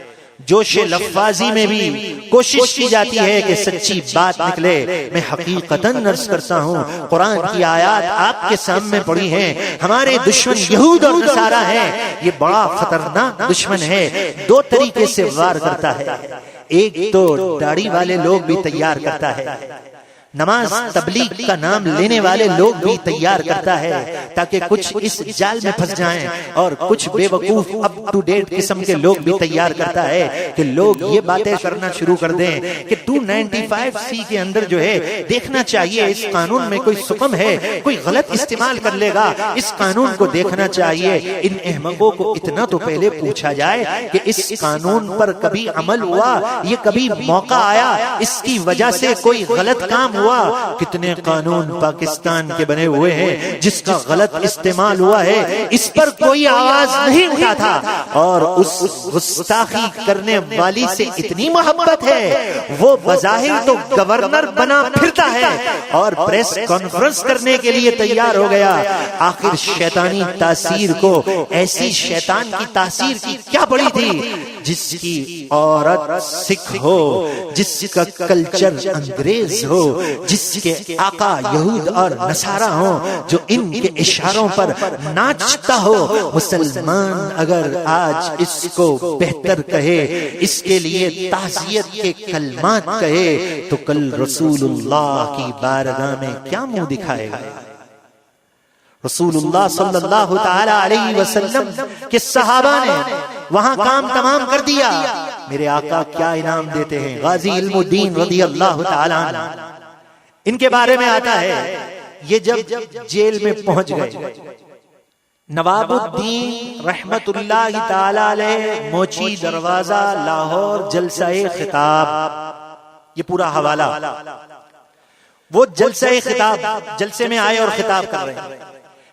جوش لفاظی میں بھی کوشش کی جاتی ہے کہ سچی بات نکلے. میں حقیقتاً عرض کرتا ہوں قرآن کی آیات آپ کے سامنے پڑھی ہیں. ہمارے دشمن یہود اور نصارہ ہیں, یہ بڑا خطرناک دشمن ہے. دو طریقے سے وار کرتا ہے, ایک تو داڑھی والے لوگ بھی تیار کرتا ہے, نماز تبلیغ کا نام لینے والے لوگ بھی تیار کرتا ہے تاکہ کچھ اس جال میں پھنس جائیں, اور کچھ بے وقوف اپ ٹو ڈیٹ قسم کے لوگ بھی تیار کرتا ہے کہ لوگ یہ باتیں کرنا شروع کر دیں کہ 295C کے اندر جو ہے دیکھنا چاہیے اس قانون میں کوئی سکم ہے, کوئی غلط استعمال کر لے گا, اس قانون کو دیکھنا چاہیے. ان احمقوں کو اتنا تو پہلے پوچھا جائے کہ اس قانون پر کبھی عمل ہوا, یہ کبھی موقع آیا, اس کی وجہ سے کوئی غلط کام ہوا، کتنے قانون پاکستان کے بنے ہوئے ہیں جس کا غلط استعمال ہوا ہے، اس پر کوئی آواز نہیں اٹھا تھا، اور اس گستاخی کرنے والی سے اتنی محبت ہے، وہ بظاہر تو گورنر بنا پھرتا ہے اور پریس کانفرنس کرنے کے لیے تیار ہو گیا، آخر شیطانی تاثیر کو، ایسی شیطان کی تاثیر کی کیا پڑی تھی، جس کی عورت سکھ ہو، جس کا کلچر انگریز ہو، جس کے آقا یہود اور نصارہ ہوں، جو ان کے اشاروں پر ناچتا ہو، مسلمان اگر آج اس کو بہتر کہے، اس کے لیے تعزیت کے کلمات کہے، تو کل رسول اللہ کی بارگاہ میں کیا منہ دکھائے گا؟ رسول اللہ صلی اللہ تعالی علیہ وسلم کے صحابہ نے وہاں کام تمام کر دیا، میرے آقا کیا انعام دیتے ہیں؟ غازی علم الدین رضی اللہ تعالی عنہ، ان کے بارے میں آتا ہے، یہ جب جیل میں پہنچ گئے، نواب الدین رحمت اللہ تعالی علیہ، موچی دروازہ لاہور، جلسہ خطاب، یہ پورا حوالہ، وہ جلسہ خطاب، جلسے میں آئے اور خطاب کر رہے ہیں،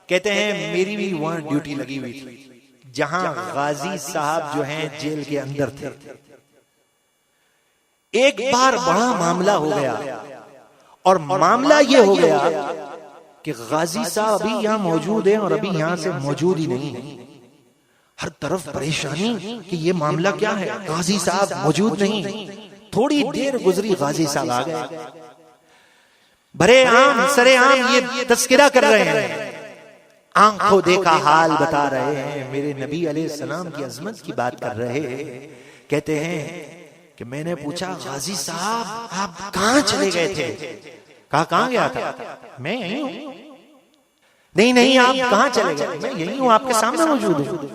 کہتے ہیں میری بھی وہاں ڈیوٹی لگی ہوئی تھی، جہاں غازی صاحب جو ہیں جیل کے اندر تھے، ایک بار بڑا معاملہ ہو گیا، اور معاملہ یہ ہو گیا کہ غازی صاحب ابھی یہاں موجود ہیں اور ابھی یہاں سے موجود ہی نہیں ہے، ہر طرف پریشانی کہ یہ معاملہ کیا ہے، غازی صاحب موجود نہیں، تھوڑی دیر گزری غازی صاحب آ گئے، بھرے عام سرے عام یہ تذکرہ کر رہے ہیں، آنکھوں دیکھا حال بتا رہے ہیں، میرے نبی علیہ السلام کی عظمت کی بات کر رہے ہیں، کہتے ہیں کہ میں نے پوچھا غازی صاحب آپ کہاں چلے گئے تھے؟ کہاں گیا تھا؟ میں یہی ہوں۔ نہیں آپ کہاں چلے گئے؟ میں یہی ہوں، آپ کے سامنے موجود ہوں۔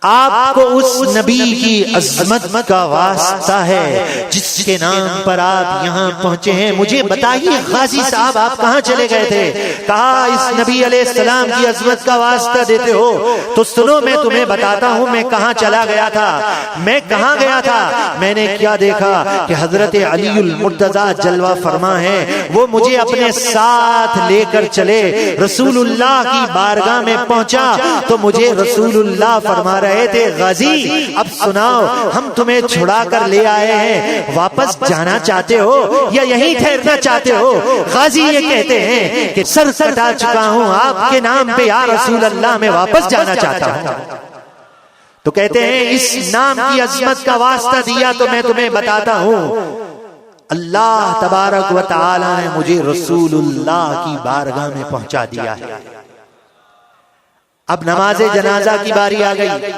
آپ کو اس نبی کی عظمت کا واسطہ ہے جس کے نام پر آپ یہاں پہنچے ہیں، مجھے بتائیے غازی صاحب آپ کہاں چلے گئے تھے؟ کہا اس نبی علیہ السلام کی عظمت کا واسطہ دیتے ہو تو سنو، میں تمہیں بتاتا ہوں میں کہاں چلا گیا تھا۔ میں کہاں گیا تھا؟ میں نے کیا دیکھا کہ حضرت علی المرتضیٰ جلوہ فرما ہے، وہ مجھے اپنے ساتھ لے کر چلے، رسول اللہ کی بارگاہ میں پہنچا تو مجھے رسول اللہ فرما رہے تھے غازی اب سناؤ، ہم تمہیں چھڑا کر لے آئے ہیں، واپس جانا چاہتے ہو یا یہیں ٹھہرنا چاہتے ہو؟ غازی یہ کہتے ہیں کہ سر کٹا چکا ہوں آپ کے نام پہ یا رسول اللہ، میں واپس جانا چاہتا ہوں۔ تو کہتے ہیں اس نام کی عظمت کا واسطہ دیا تو میں تمہیں بتاتا ہوں، اللہ تبارک و تعالی نے مجھے رسول اللہ کی بارگاہ میں پہنچا دیا ہے۔ اب نماز جنازہ کی باری آ گئی،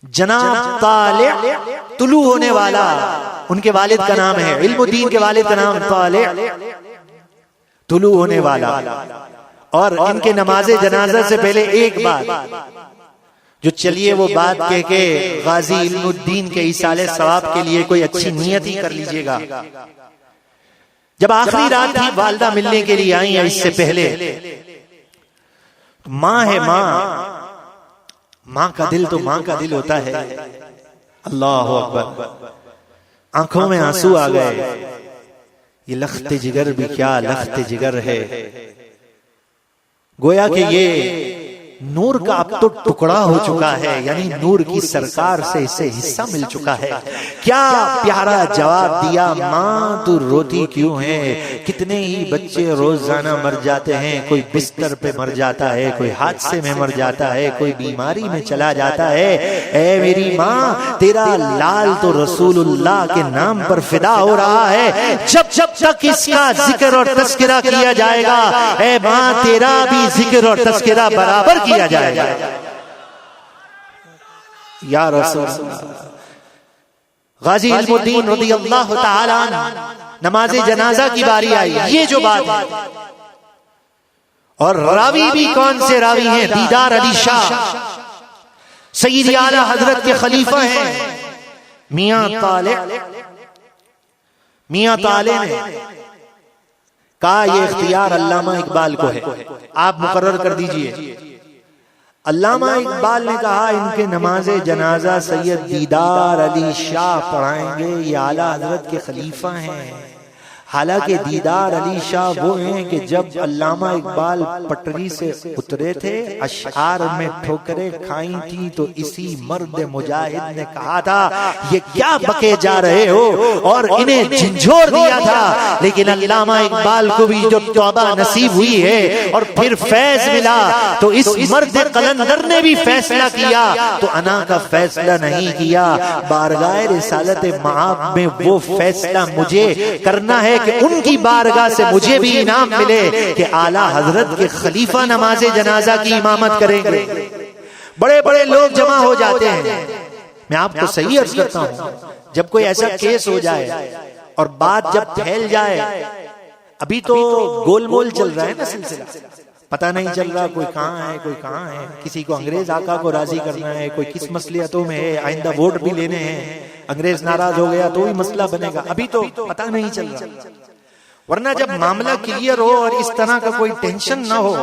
جناب طالع طلوع ہونے والا، ان کے والد کا نام ہے، علم الدین کے والد کا نام طالع، طلوع ہونے والا، اور ان کے نماز جنازہ سے پہلے ایک بات جو چلیے وہ بات کہہ کے غازی علم الدین کے ایصال ثواب کے لیے کوئی اچھی نیت ہی کر لیجئے گا۔ جب آخری رات تھی، والدہ ملنے کے لیے آئی، اس سے پہلے ماں ہے، ماں کا دل تو ماں کا دل ہوتا ہے، اللہ اکبر، آنکھوں میں آنسو آ گئے، یہ لخت جگر بھی کیا لخت جگر ہے، گویا کہ یہ نور کا اب تو ٹکڑا ہو چکا ہے، یعنی نور کی سرکار سے اسے حصہ مل چکا ہے۔ کیا پیارا جواب دیا، ماں تو روتی کیوں ہے؟ کتنے ہی بچے روزانہ مر جاتے ہیں، کوئی بستر پہ مر جاتا ہے، کوئی حادثے میں مر جاتا ہے، کوئی بیماری میں چلا جاتا ہے، اے میری ماں تیرا لال تو رسول اللہ کے نام پر فدا ہو رہا ہے، جب تک اس کا ذکر اور تذکرہ کیا جائے گا اے ماں تیرا بھی ذکر اور تذکرہ برابر کیا جائے گا یا رسول اللہ۔ غازی علم الدین رضی اللہ تعالی عنہ نماز جنازہ کی باری آئی، یہ جو بات ہے، اور راوی بھی کون سے راوی ہیں؟ دیدار علی شاہ سید اعلی حضرت کے خلیفہ ہیں میاں طالع نے کہا یہ اختیار علامہ اقبال کو ہے، آپ مقرر کر دیجئے۔ علامہ اقبال نے کہا ان کے نماز جنازہ سید دیدار علی شاہ پڑھائیں گے، یہ اعلیٰ حضرت کے خلیفہ ہیں، حالانکہ دیدار علی شاہ وہ ہیں کہ جب علامہ اقبال پٹری سے اترے تھے اشعار میں ٹھوکریں کھائی تھی تو اسی مرد مجاہد نے کہا تھا یہ کیا بکے جا رہے ہو اور انہیں جھنجھوڑ دیا تھا، لیکن علامہ اقبال کو بھی جو توبہ نصیب ہوئی ہے اور پھر فیض ملا تو اس مرد قلندر نے بھی فیصلہ کیا تو انا کا فیصلہ نہیں کیا، بارگاہ رسالت معاب میں وہ فیصلہ مجھے کرنا ہے کہ ان کی بارگاہ سے مجھے بھی انعام ملے کہ اعلیٰ حضرت کے خلیفہ نماز جنازہ کی امامت کریں گے۔ بڑے بڑے لوگ جمع ہو جاتے ہیں، میں آپ کو صحیح عرض کرتا ہوں، جب کوئی ایسا کیس ہو جائے اور بات جب پھیل جائے، ابھی تو گول مول چل رہا ہے نا سلسلہ، پتہ نہیں چل رہا کوئی کہاں ہے کوئی کہاں ہے، کسی کو انگریز آقا کو راضی کرنا ہے، کوئی کس مصلحتوں میں ہے، آئندہ ووٹ بھی لینے ہیں، انگریز ناراض ہو گیا تو بھی مسئلہ بنے گا، ابھی تو پتہ نہیں چل رہا۔ ورنہ جب معاملہ کلیئر ہو اور اس طرح کا کوئی ٹینشن نہ ہو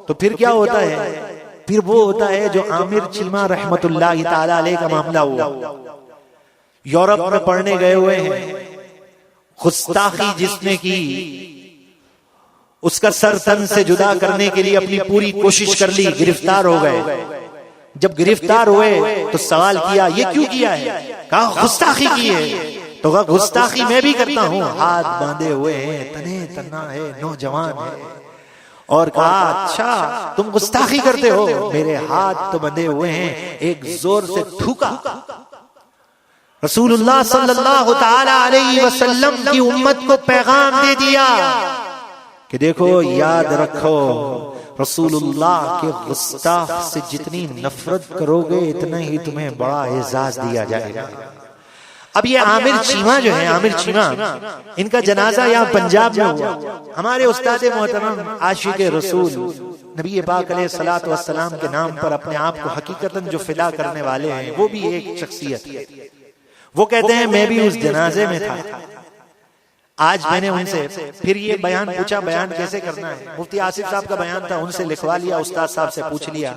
تو پھر کیا ہوتا ہے، پھر وہ ہوتا ہے جو عامر چیمہ رحمت اللہ تعالی علیہ کا معاملہ ہوا، یورپ میں پڑھنے گئے ہوئے ہیں، گستاخی جس نے کی اس کا سر تن سے جدا کرنے کے لیے اپنی پوری کوشش کر لی، گرفتار ہو گئے۔ جب گرفتار ہوئے تو سوال کیا یہ کیوں کیا ہے، کہا گستاخی کی ہے، تو کہا گستاخی میں بھی کرتا ہوں، ہاتھ باندھے ہوئے ہیں، تنے تنا ہے، نوجوان ہے، اور کہا اچھا تم گستاخی کرتے ہو، میرے ہاتھ تو بندھے ہوئے ہیں، ایک زور سے تھوکا۔ رسول اللہ صلی اللہ تعالی علیہ وسلم کی امت کو پیغام دے دیا کہ دیکھو یاد رکھو رسول اللہ کے گستاخ سے جتنی نفرت کرو گے اتنا ہی تمہیں بڑا اعزاز دیا جائے گا۔ اب یہ عامر چیمہ جو ہے، عامر چیمہ، ان کا جنازہ یہاں پنجاب میں ہوا۔ ہمارے استاد محترم عاشق رسول نبی پاک علیہ الصلوۃ والسلام کے نام پر اپنے آپ کو حقیقتاً جو فدا کرنے والے ہیں وہ بھی ایک شخصیت ہے۔ وہ کہتے ہیں میں بھی اس جنازے میں تھا۔ آج میں نے ان سے پھر یہ بیان پوچھا، بیان کیسے کرنا ہے، مفتی آصف صاحب کا بیان تھا، ان سے لکھوا لیا، استاد صاحب سے پوچھ لیا،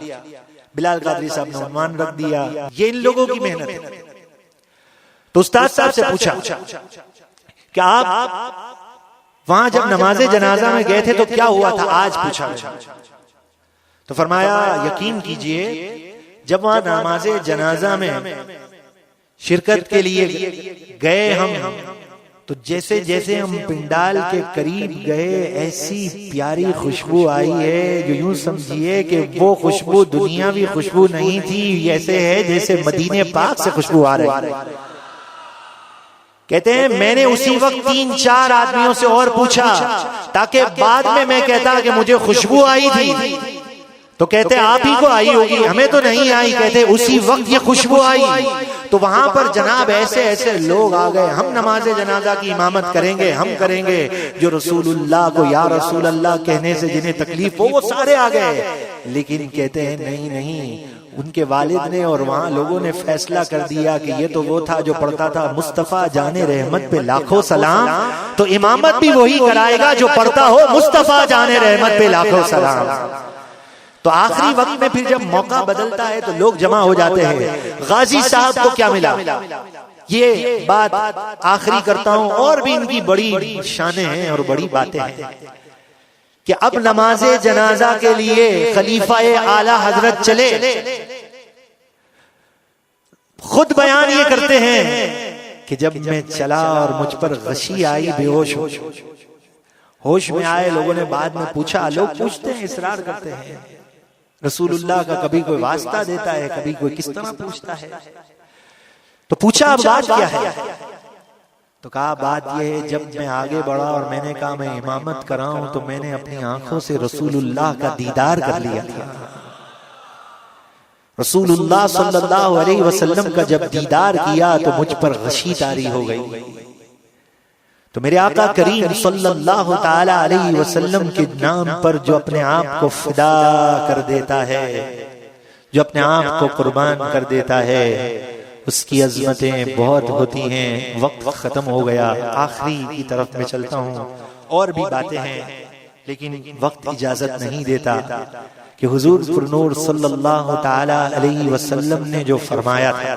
بلال قادری صاحب نے عنوان رکھ دیا، یہ ان لوگوں کی محنت ہے۔ تو استاد صاحب سے پوچھا کہ آپ وہاں جب نماز جنازہ میں گئے تھے تو کیا ہوا تھا، آج پوچھا۔ تو فرمایا یقین کیجئے جب وہاں نماز جنازہ میں شرکت کے لیے گئے ہم تو جیسے جیسے ہم پنڈال کے قریب گئے ایسی پیاری خوشبو آئی ہے جو یوں سمجھیے کہ وہ خوشبو دنیاوی خوشبو نہیں تھی، ایسے ہے جیسے مدینے پاک سے خوشبو آ رہی۔ کہتے ہیں میں نے اسی وقت 3-4 آدمیوں سے اور پوچھا تاکہ بعد میں کہتا کہ مجھے خوشبو آئی تھی، تو کہتے آپ ہی کو آئی ہوگی، ہمیں تو نہیں آئی، کہتے اسی وقت یہ خوشبو آئی۔ تو وہاں پر جناب ایسے ایسے لوگ آ گئے، ہم نماز جنازہ کی امامت کریں گے، ہم کریں گے، جو رسول اللہ کو یا رسول اللہ کہنے سے جنہیں تکلیف ہو وہ سارے آ گئے، لیکن کہتے ہیں نہیں، ان کے والد نے اور وہاں لوگوں نے فیصلہ کر دیا کہ یہ تو وہ تھا جو پڑھتا تھا مصطفیٰ جان رحمت پہ لاکھوں سلام، تو امامت بھی وہی کرائے گا جو پڑھتا ہو مصطفیٰ جان رحمت پہ لاکھوں سلام۔ تو آخری وقت میں پھر جب موقع بدلتا ہے تو لوگ جمع ہو جاتے ہیں۔ غازی صاحب کو کیا ملا، یہ بات آخری کرتا ہوں، اور بھی ان کی بڑی شانیں ہیں اور بڑی باتیں ہیں کہ اب نماز جنازہ کے لیے خلیفہ اعلیٰ حضرت چلے، خود بیان یہ کرتے ہیں کہ جب میں چلا اور مجھ پر غشی آئی، بے ہوش ہوش میں آئے، لوگوں نے بعد میں پوچھا، لوگ پوچھتے ہیں، اصرار کرتے ہیں، رسول اللہ کا کبھی کوئی واسطہ دیتا ہے، کبھی کوئی کس طرح پوچھتا ہے، تو پوچھا اب بات کیا ہے، تو کہا بات یہ ہے جب میں آگے بڑھا اور میں نے کہا میں امامت کراؤں تو میں نے اپنی آنکھوں سے رسول اللہ کا دیدار کر لیا تھا۔ رسول اللہ صلی اللہ علیہ وسلم کا جب دیدار کیا تو مجھ پر غشی طاری ہو گئی، تو میرے آقا کریم صلی اللہ تعالی علیہ وسلم کے نام پر جو اپنے آپ کو فدا کر دیتا ہے، جو اپنے آپ کو قربان کر دیتا ہے، اس کی عظمتیں بہت ہوتی ہیں۔ وقت ختم ہو گیا، آخری کی طرف میں چلتا ہوں، اور بھی باتیں ہیں لیکن وقت اجازت نہیں دیتا کہ حضور پرنور صلی اللہ تعالی علیہ وسلم نے جو فرمایا تھا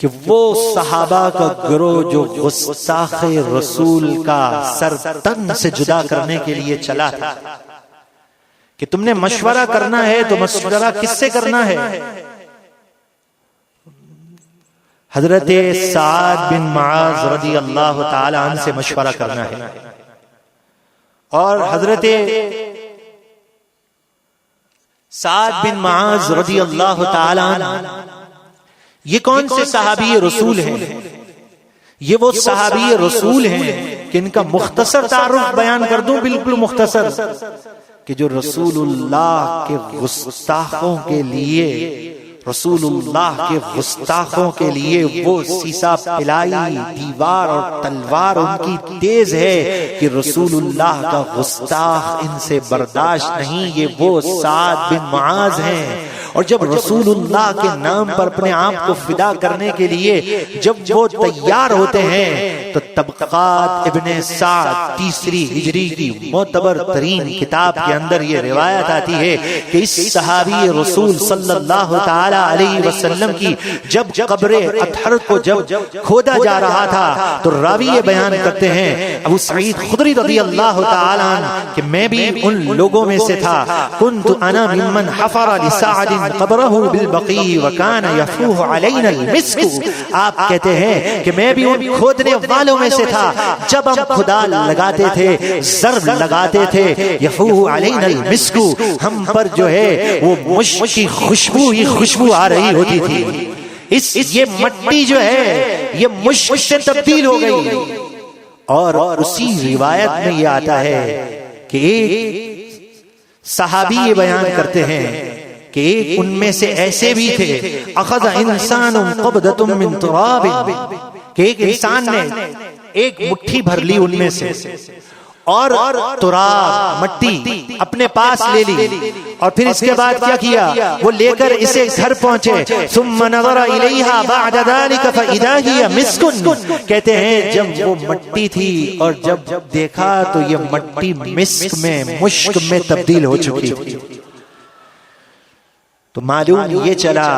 کہ وہ صحابہ کا گروہ جو گستاخ رسول کا سر تن سے جدا کرنے کے لیے چلا تھا کہ تم نے مشورہ کرنا ہے تو مشورہ کس سے کرنا ہے؟ حضرت سعد بن معاذ رضی اللہ تعالی عنہ سے مشورہ کرنا ہے. اور حضرت سعد بن معاذ رضی اللہ تعالی عنہ یہ کون سے صحابی رسول ہیں؟ یہ وہ صحابی رسول ہیں کہ ان کا مختصر تعارف بیان کر دوں، بالکل مختصر، کہ جو رسول اللہ کے گستاخوں کے لیے، رسول اللہ کے گستاخوں کے لیے وہ سیسا پلائی دیوار اور تلوار ان کی تیز ہے کہ رسول اللہ کا گستاخ ان سے برداشت نہیں. یہ وہ سعد بن معاذ ہیں. اور جب رسول اللہ کے نام پر اپنے آپ کو فدا کرنے کے لیے جب وہ تیار ہوتے ہیں تو طبقات ابن سعد تیسری ہجری کی معتبر ترین کتاب کے اندر یہ روایت آتی ہے کہ اس صحابی رسول صلی اللہ تعالی علیہ وسلم کی جب قبر اطہر کو جب کھودا جا رہا تھا تو راوی یہ بیان کرتے ہیں ابو سعید خدری رضی اللہ تعالی عنہ کہ میں بھی ان لوگوں میں سے تھا. کنت انا ممن حفر لسعد قبرہ بالبقیع وکان یفوح علینا المسک. آپ کہتے ہیں کہ میں بھی ان کھودنے والوں میں سے تھا جب ہم خدا لگاتے تھے، ضرب لگاتے تھے، یفوح علینا المسک، ہم پر جو ہے وہ مشک کی خوشبو ہی خوشبو آ رہی ہوتی تھی. یہ مٹی جو ہے یہ مشک سے تبدیل ہو گئی. اور اسی روایت میں یہ آتا ہے کہ ایک صحابی یہ بیان کرتے ہیں کہ ایک ان میں سے ایسے بھی تھے اخذ انسان قبضۃ من تراب، کہ ایک انسان نے ایک مٹھی بھر لی ان میں سے اور تراب مٹی اپنے پاس لے لی اور پھر اس کے بعد کیا کیا، وہ لے کر اسے گھر پہنچے. ثم نظر الیہا بعد ذلك فاذا هي مسک. کہتے ہیں جب وہ مٹی تھی اور جب دیکھا تو یہ مٹی مسک میں، مشک میں تبدیل ہو چکی تھی. تو معلوم یہ چلا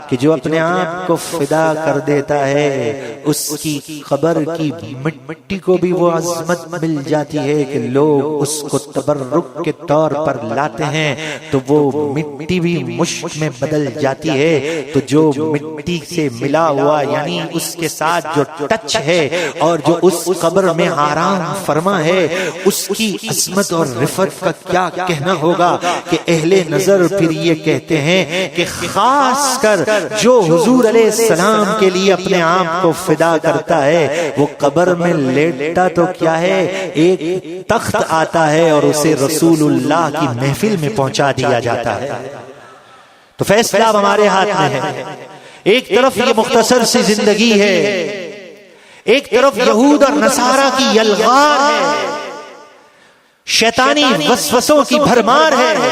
کہ جو اپنے آپ کو فدا کر دیتا ہے اس کی قبر کی مٹی کو بھی وہ عظمت مل جاتی ہے کہ لوگ اس کو تبرک کے طور پر لاتے ہیں تو وہ مٹی بھی مشک میں بدل جاتی ہے. تو جو مٹی سے ملا ہوا یعنی اس کے ساتھ جو ٹچ ہے اور جو اس قبر میں آرام فرما ہے اس کی عظمت اور رفعت کا کیا کہنا ہوگا کہ اہل نظر پھر یہ کہتے ہیں کہ خاص کر جو حضور علیہ السلام کے لیے اپنے آپ کو فدا کرتا ہے وہ قبر میں لیٹتا تو کیا ہے، ایک تخت آتا ہے اور اسے رسول اللہ کی محفل میں پہنچا دیا جاتا ہے. تو فیصلہ ہمارے ہاتھ میں ہے. ایک طرف یہ مختصر سی زندگی ہے، ایک طرف یہود اور نصارہ کی یلغار ہے، شیطانی وسوسوں کی بھرمار ہے.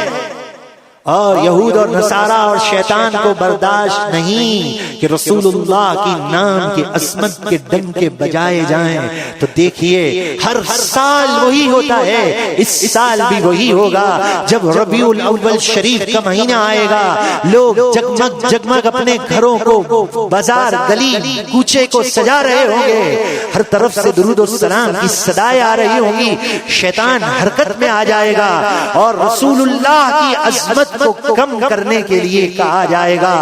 اور یہود اور نصارہ اور شیطان کو برداشت نہیں کہ رسول اللہ کی نام کے عظمت کے ڈنکے بجائے جائیں. تو دیکھیے ہر سال وہی ہوتا ہے، اس سال بھی وہی ہوگا. جب ربیع الاول شریف کا مہینہ آئے گا لوگ جگمگ جگمگ اپنے گھروں کو، بازار گلی کوچے کو سجا رہے ہوں گے، ہر طرف سے درود و سلام کی صدائیں آ رہی ہوں گی. شیطان حرکت میں آ جائے گا اور رسول اللہ کی عظمت کو کم کرنے کے لیے کہا جائے گا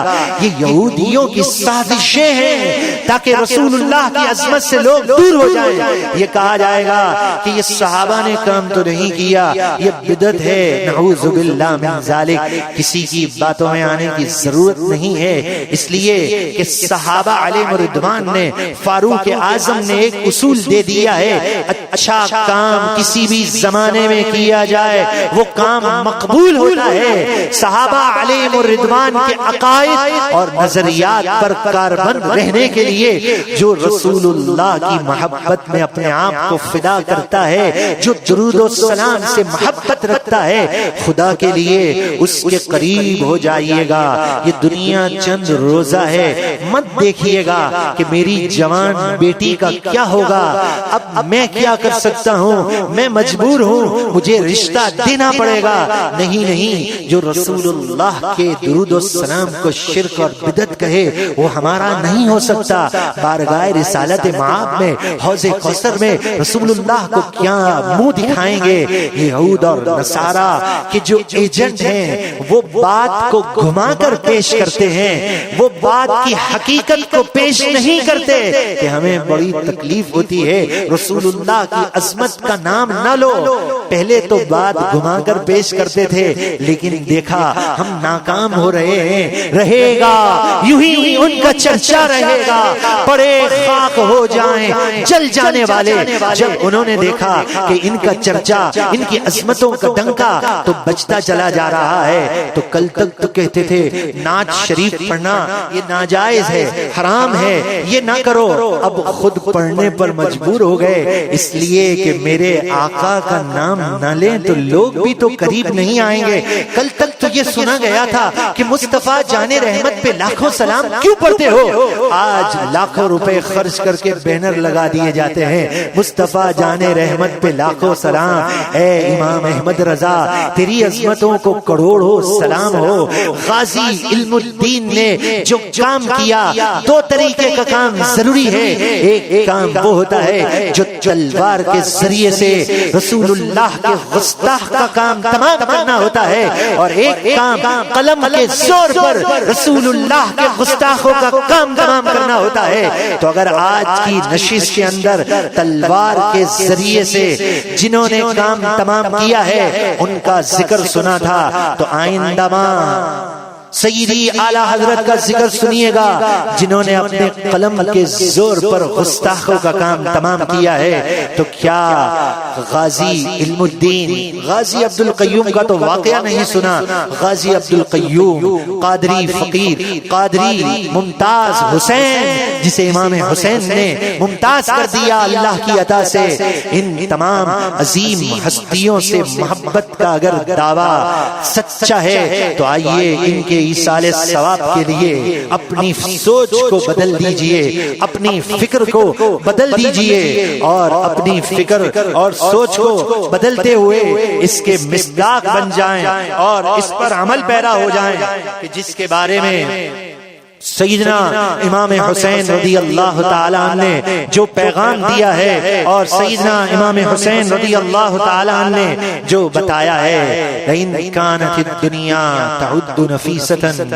یہ یہودیوں کی سازشیں ہیں تاکہ رسول اللہ کی عظمت سے لوگ دور ہو جائیں. یہ کہا جائے گا کہ یہ صحابہ نے کام تو نہیں کیا، یہ بدعت ہے، نعوذ باللہ من ذالک. کسی کی باتوں میں آنے کی ضرورت نہیں ہے، اس لیے کہ صحابہ علیہم رضوان نے، فاروق اعظم نے ایک اصول دے دیا ہے، اچھا کام کسی بھی زمانے میں کیا جائے وہ کام مقبول ہوتا ہے. صحابہ علیہم الرضوان کے عقائد اور نظریات پر کاربند رہنے کے لیے جو رسول اللہ کی محبت میں اپنے آپ کو فدا کرتا ہے، جو درود و سلام سے محبت رکھتا ہے، خدا کے لیے اس کے قریب ہو جائیے گا. یہ دنیا چند روزہ ہے، مت دیکھیے گا کہ میری جوان بیٹی کا کیا ہوگا، اب میں کیا کر سکتا ہوں، میں مجبور ہوں، مجھے رشتہ دینا پڑے گا۔ نہیں، جو رسول اللہ کے درود و سلام کو شرک اور بدعت کہے وہ ہمارا نہیں ہو سکتا۔ بارگاہ رسالت مآب میں، حوض کوثر میں رسول اللہ کو کیا منہ دکھائیں گے؟ یہود اور نصارہ کے جو ایجنٹ ہیں وہ بات کو گھما کر پیش کرتے ہیں، وہ بات کی حقیقت کو پیش نہیں کرتے کہ ہمیں بڑی تکلیف ہوتی ہے رسول اللہ کی عظمت کا نام نہ لو۔ پہلے تو بات گھما کر پیش کرتے تھے، لیکن دیکھا ہم ناکام ہو رہے ہیں، رہے گا یوں ہی ان کا چرچا رہے گا، پڑے خاک ہو جائیں جل جانے والے۔ جب انہوں نے دیکھا کہ ان کا چرچا، ان کی عظمتوں کا ڈنکا تو بجتا چلا جا رہا ہے، تو کل تک تو کہتے تھے نعت شریف پڑھنا یہ ناجائز ہے، حرام ہے، یہ نہ کرو، اب خود پڑھنے پر مجبور ہو گئے، اس لیے کہ میرے آقا کا نام نہ لیں تو لوگ بھی تو قریب نہیں آئیں گے۔ کل تک تو یہ سنا گیا تھا کہ مصطفیٰ جان رحمت پہ لاکھوں سلام کیوں پڑھتے ہو؟ آج لاکھوں روپے خرچ کر کے بینر لگا دیے جاتے ہیں، مصطفیٰ جان رحمت پہ لاکھوں سلام۔ اے امام احمد رضا، تیری عظمتوں کو کروڑوں سلام ہو۔ غازی علم الدین نے جو کام کیا، دو طریقے کا کام ضروری ہے، ایک کام وہ ہوتا ہے جو تلوار کے ذریعے سے رسول اللہ کے گستاخ کا کام تمام کرنا ہوتا ہے، اور ایک کام قلم کے زور پر رسول اللہ کے گستاخوں کا کام تمام کرنا ہوتا ہے۔ تو اگر آج کی نشست کے اندر تلوار کے ذریعے سے جنہوں نے کام تمام کیا ہے ان کا ذکر سنا تھا، تو آئندہ سیدی اعلی حضرت کا ذکر سنیے گا جنہوں نے اپنے قلم کے زور پر گستاخوں کا کام تمام کیا ہے۔ تو کیا غازی علم الدین، غازی عبد القیوم کا تو واقعہ نہیں سنا؟ غازی عبد القیوم قادری فقیر، قادری ممتاز حسین، جسے امام حسین نے ممتاز کر دیا اللہ کی عطا سے، ان تمام عظیم ہستیوں سے محبت کا اگر دعویٰ سچا ہے تو آئیے ان کے ایصال ثواب کے لیے اپنی سوچ کو بدل دیجئے، اپنی فکر کو بدل دیجئے، اور اپنی فکر اور سوچ کو بدلتے ہوئے اس کے مصداق بن جائیں اور اس پر عمل پیرا ہو جائیں کہ جس کے بارے میں سیدنا امام حسین رضی اللہ تعالیٰ عنہ نے جو پیغام دیا ہے اور سیدنا امام حسین رضی اللہ تعالیٰ عنہ نے جو بتایا ہے، لَإِن كَانَتِ الدُّنْيَا تَعُدُّ نَفِيسَةً،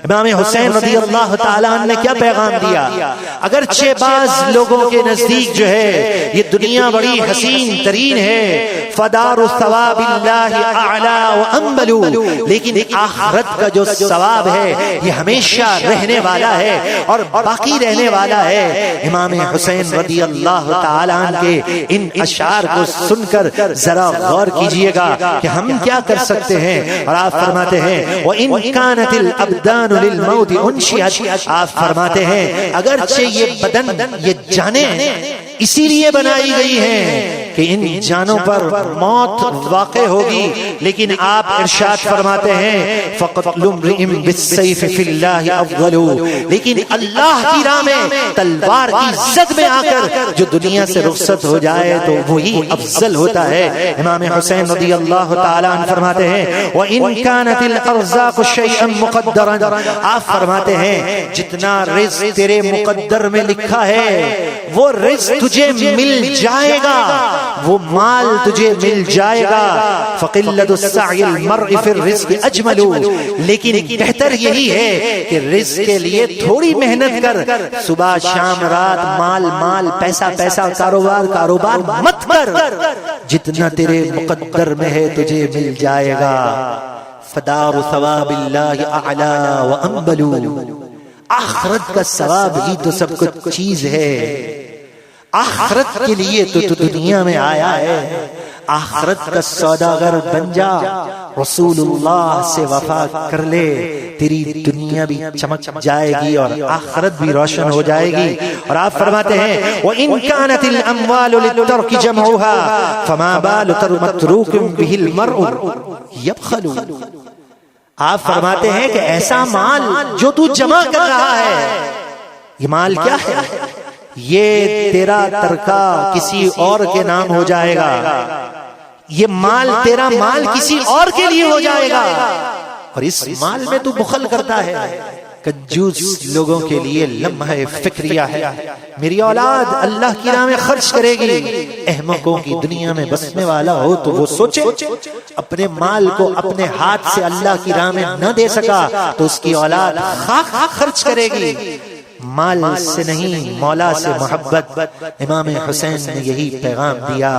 امام حسین رضی اللہ تعالیٰ عنہ نے کیا پیغام دیا؟ اگرچہ بعض لوگوں کے نزدیک جو ہے یہ دنیا بڑی حسین ترین ہے، فَدَارُ ثَوَابِ اللَّهِ أَعْلَى وَأَنبَلُ، لیکن آخرت کا جو ثواب ہے یہ ہمیشہ رہنے والا ہے اور باقی رہنے والا ہے۔ امام حسین رضی اللہ تعالیٰ عنہ کے ان اشعار کو سن کر ذرا غور کیجئے گا کہ ہم کیا کر سکتے ہیں، اور آپ فرماتے ہیں وَإِن كَانَتِ الْأَبْدَانُ لِلْمَوْتِ أُنشِئَتْ، آپ فرماتے ہیں اگرچہ یہ بدن، یہ جانیں اسی لیے بنائی گئی ہیں کہ ان جانوں پر موت واقع ہوگی، لیکن آپ ارشاد فرماتے ہیں فَقَتْلُ امْرِئٍ بِالسَّيْفِ فِي اللَّهِ أَفْضَلُ، لیکن اللہ کی راہ میں تلوار کی زد میں آ کر جو دنیا سے رخصت ہو جائے تو وہی افضل ہوتا ہے۔ امام حسین رضی اللہ تعالیٰ عنہ فرماتے ہیں وَإِن كَانَتِ الْأَرْزَاقُ شَيْئًا مُقَدَّرًا، آپ فرماتے ہیں جتنا رزق تیرے مقدر میں لکھا ہے وہ رزق تجھے مل جائے گا، وہ مال تجھے مل جائے گا۔ فَقِلَّةُ السَّعْيِ الْمَرْءِ فِي الرِّزْقِ أَجْمَلُ، لیکن بہتر یہی ہے کہ رزق کے لیے تھوڑی محنت کر، صبح شام رات مال مال، پیسہ پیسہ، کاروبار کاروبار مت کر، جتنا تیرے مقدر میں ہے تجھے مل جائے گا۔ فَدَارُ ثَوَابِ اللَّهِ أَعْلَى وَأَنبَلُ، آخرت کا ثواب ہی تو سب کچھ چیز ہے، آخرت کے لیے تو دنیا میں آیا ہے، آخرت کا سوداگر بن جا، رسول اللہ سے وفا کر لے، تیری دنیا بھی چمک جائے گی اور آخرت بھی روشن ہو جائے گی۔ اور آپ فرماتے ہیں وَإِن كَانَتِ الْأَمْوَالُ لِلتَّرْكِ جَمْعُهَا فَمَا بَالُ مَتْرُوكٍ بِهِ الْمَرْءُ يَبْخَلُ، آپ فرماتے ہیں کہ ایسا مال جو تو جمع کر رہا ہے، یہ مال کیا ہے؟ یہ تیرا ترکہ کسی اور کے نام ہو جائے گا، یہ مال تیرا مال کسی اور کے لیے ہو جائے گا، اور اس مال میں تو بخل کرتا ہے۔ کنجوس لوگوں کے لیے لمحہ فکریہ ہے، میری اولاد اللہ کی راہ میں خرچ کرے گی۔ احمقوں کی دنیا میں بسنے والا ہو تو وہ سوچے، اپنے مال کو اپنے ہاتھ سے اللہ کی راہ میں نہ دے سکا تو اس کی اولاد خاک خرچ کرے گی۔ مال سے نہیں، مولا سے محبت۔ امام حسین نے یہی پیغام دیا۔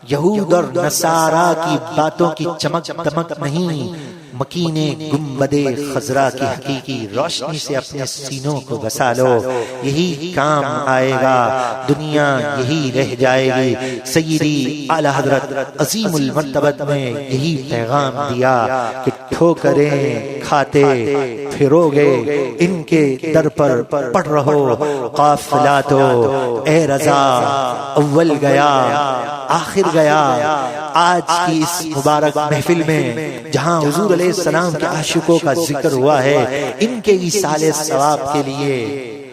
یہود اور نصارا کی باتوں کی چمک دمک نہیں، مکین گنبد خضرا کی حقیقی روشنی سے اپنے سینوں کو بسا لو، یہی کام آئے گا، دنیا یہی رہ جائے گی۔ سیدی اعلی حضرت عظیم المرتبت نے یہی پیغام دیا کہ ٹھوکریں کھاتے پھرو گے، ان کے در پر پڑ رہو قافلہ تو اے رضا اول گیا آخر گیا۔ آج کی اس مبارک محفل میں جہاں حضور علیہ السلام کے عاشقوں کا ذکر ہوا ہے، ان کے ایصال ثواب کے لیے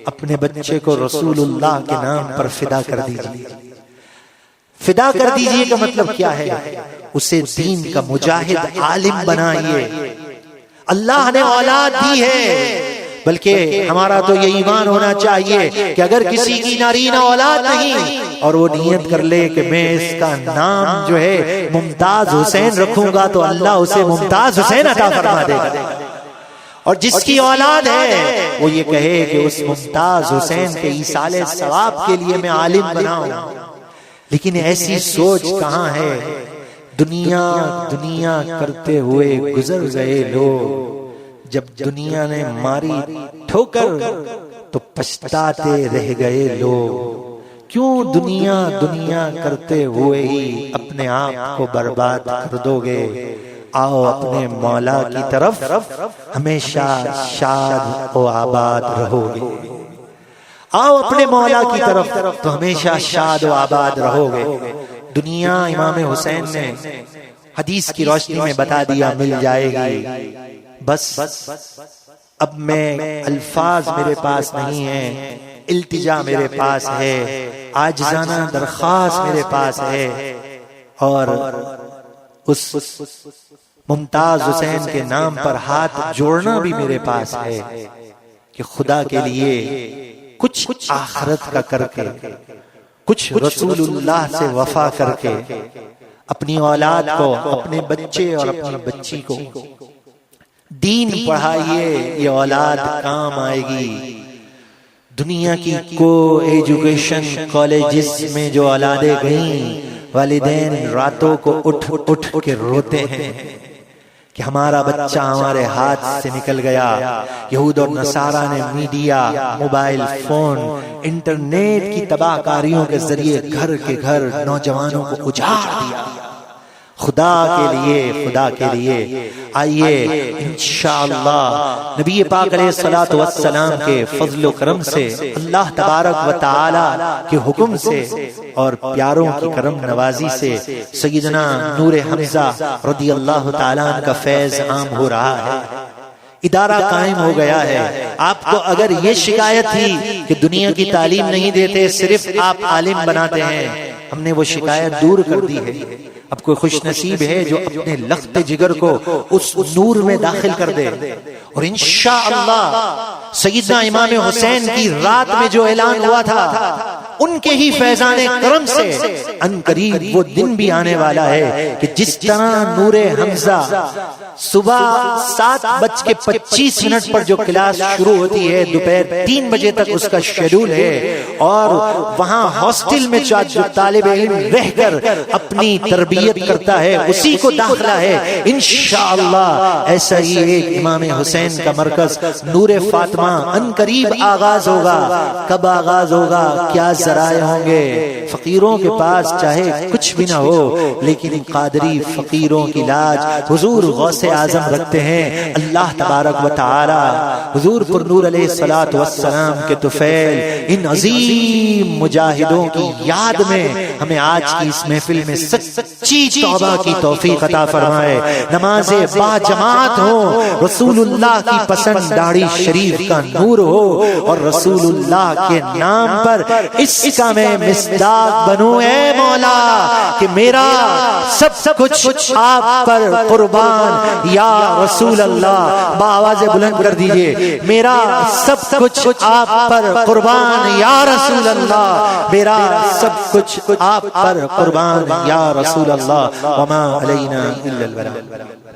اپنے بچے کو رسول اللہ کے نام پر فدا کر دیجیے۔ فدا کر دیجیے کا مطلب کیا ہے؟ اسے دین کا مجاہد عالم بنائیے۔ اللہ نے اولاد دی ہے، بلکہ ہمارا تو یہ ایمان ہونا چاہیے کہ اگر کسی کی نارینہ اولاد نہیں اور وہ نیت کر لے کہ میں اس کا نام جو ہے ممتاز حسین رکھوں گا تو اللہ اسے ممتاز حسین عطا فرما دے گا، اور جس کی اولاد ہے وہ یہ کہے کہ اس ممتاز حسین کے ایصال ثواب کے لیے میں عالم بناؤں۔ لیکن ایسی سوچ کہاں ہے؟ دنیا کرتے ہوئے گزر گئے لوگ، جب دنیا نے ماری ٹھوکر تو پچھتاتے رہ گئے لوگ۔ کیوں دنیا کرتے ہوئے ہی اپنے آپ کو برباد کر دو گے؟ آؤ اپنے مولا کی طرف ہمیشہ شاد و آباد رہو گے۔ آؤ اپنے مولا کی طرف تو ہمیشہ شاد و آباد رہو گے۔ دنیا امام حسین نے حدیث کی روشنی میں بتا دیا مل جائے گی۔ بس اب میں الفاظ میرے پاس نہیں ہیں، التجا میرے پاس ہے، عاجزانہ درخواست میرے پاس ہے، اور اس ممتاز حسین کے نام پر ہاتھ جوڑنا بھی میرے پاس ہے کہ خدا کے لیے کچھ آخرت کا کر کے، کچھ رسول اللہ سے وفا کر کے اپنی اولاد کو، اپنے بچے اور اپنی بچی کو دین پڑھائیے، یہ اولاد کام آئے گی۔ دنیا کی کو ایجوکیشن کالجز میں جو اولادیں گئیں، والدین راتوں کو اٹھ کے روتے ہیں کہ ہمارا بچہ ہمارے ہاتھ سے نکل گیا۔ یہود اور نصارہ نے میڈیا، موبائل فون، انٹرنیٹ کی تباہ کاریوں کے ذریعے گھر کے گھر نوجوانوں کو اجاڑ دیا۔ خدا کے لیے آئیے انشاءاللہ نبی پاک علیہ الصلوۃ والسلام کے فضل و کرم سے، اللہ تبارک و تعالی کے حکم سے اور پیاروں کی کرم نوازی سے سیدنا نور حمزہ رضی اللہ تعالیٰ عنہ کا فیض عام ہو رہا ہے۔ ادارہ قائم ہو گیا ہے۔ آپ کو اگر یہ شکایت تھی کہ دنیا کی تعلیم نہیں دیتے، صرف آپ عالم بناتے ہیں، ہم نے وہ شکایت دور کر دی ہے۔ اب کوئی خوش نصیب ہے جو اپنے لخت جگر کو اس نور میں داخل کر دے، اور انشاءاللہ سیدنا امام حسین کی رات میں جو اعلان ہوا تھا، ان کے ہی فیضان کرم سے ان قریب وہ دن بھی آنے والا ہے کہ جس طرح نور حمزہ صبح 7:25 پر جو کلاس شروع ہوتی ہے، دوپہر 3 بجے تک اس کا شیڈول ہے، اور وہاں ہاسٹل میں جو طالب علم رہ کر اپنی تربیت کرتا ہے اسی کو داخلہ ہے۔ انشاءاللہ ایسا ہی ایک امام حسین کا مرکز نور فاطمہ ان قریب آغاز ہوگا۔ کب آغاز ہوگا، کیا نظر آئے ہوں گے. فقیروں کے پاس چاہے کچھ بھی نہ ہو لیکن قادری فقیروں کی لاج حضور غوث اعظم رکھتے ہیں. اللہ تبارک و تعالی حضور پر نور علیہ الصلوۃ والسلام کے طفیل ان عظیم مجاہدوں کی یاد میں ہمیں آج کی اس محفل میں سچی توبہ کی توفیق عطا فرمائے. نمازیں با جماعت ہو, رسول اللہ کی پسند داڑھی شریف کا نور ہو اور رسول اللہ کے نام پر اس کا میں مصداق بنوں اے مولا کہ میرا سب کچھ آپ پر قربان یا رسول اللہ. بآواز بلند کر دیجئے, میرا سب کچھ آپ پر قربان یا رسول اللہ, میرا سب کچھ آپ پر قربان یا رسول اللہ. وما علینا الا البلاغ.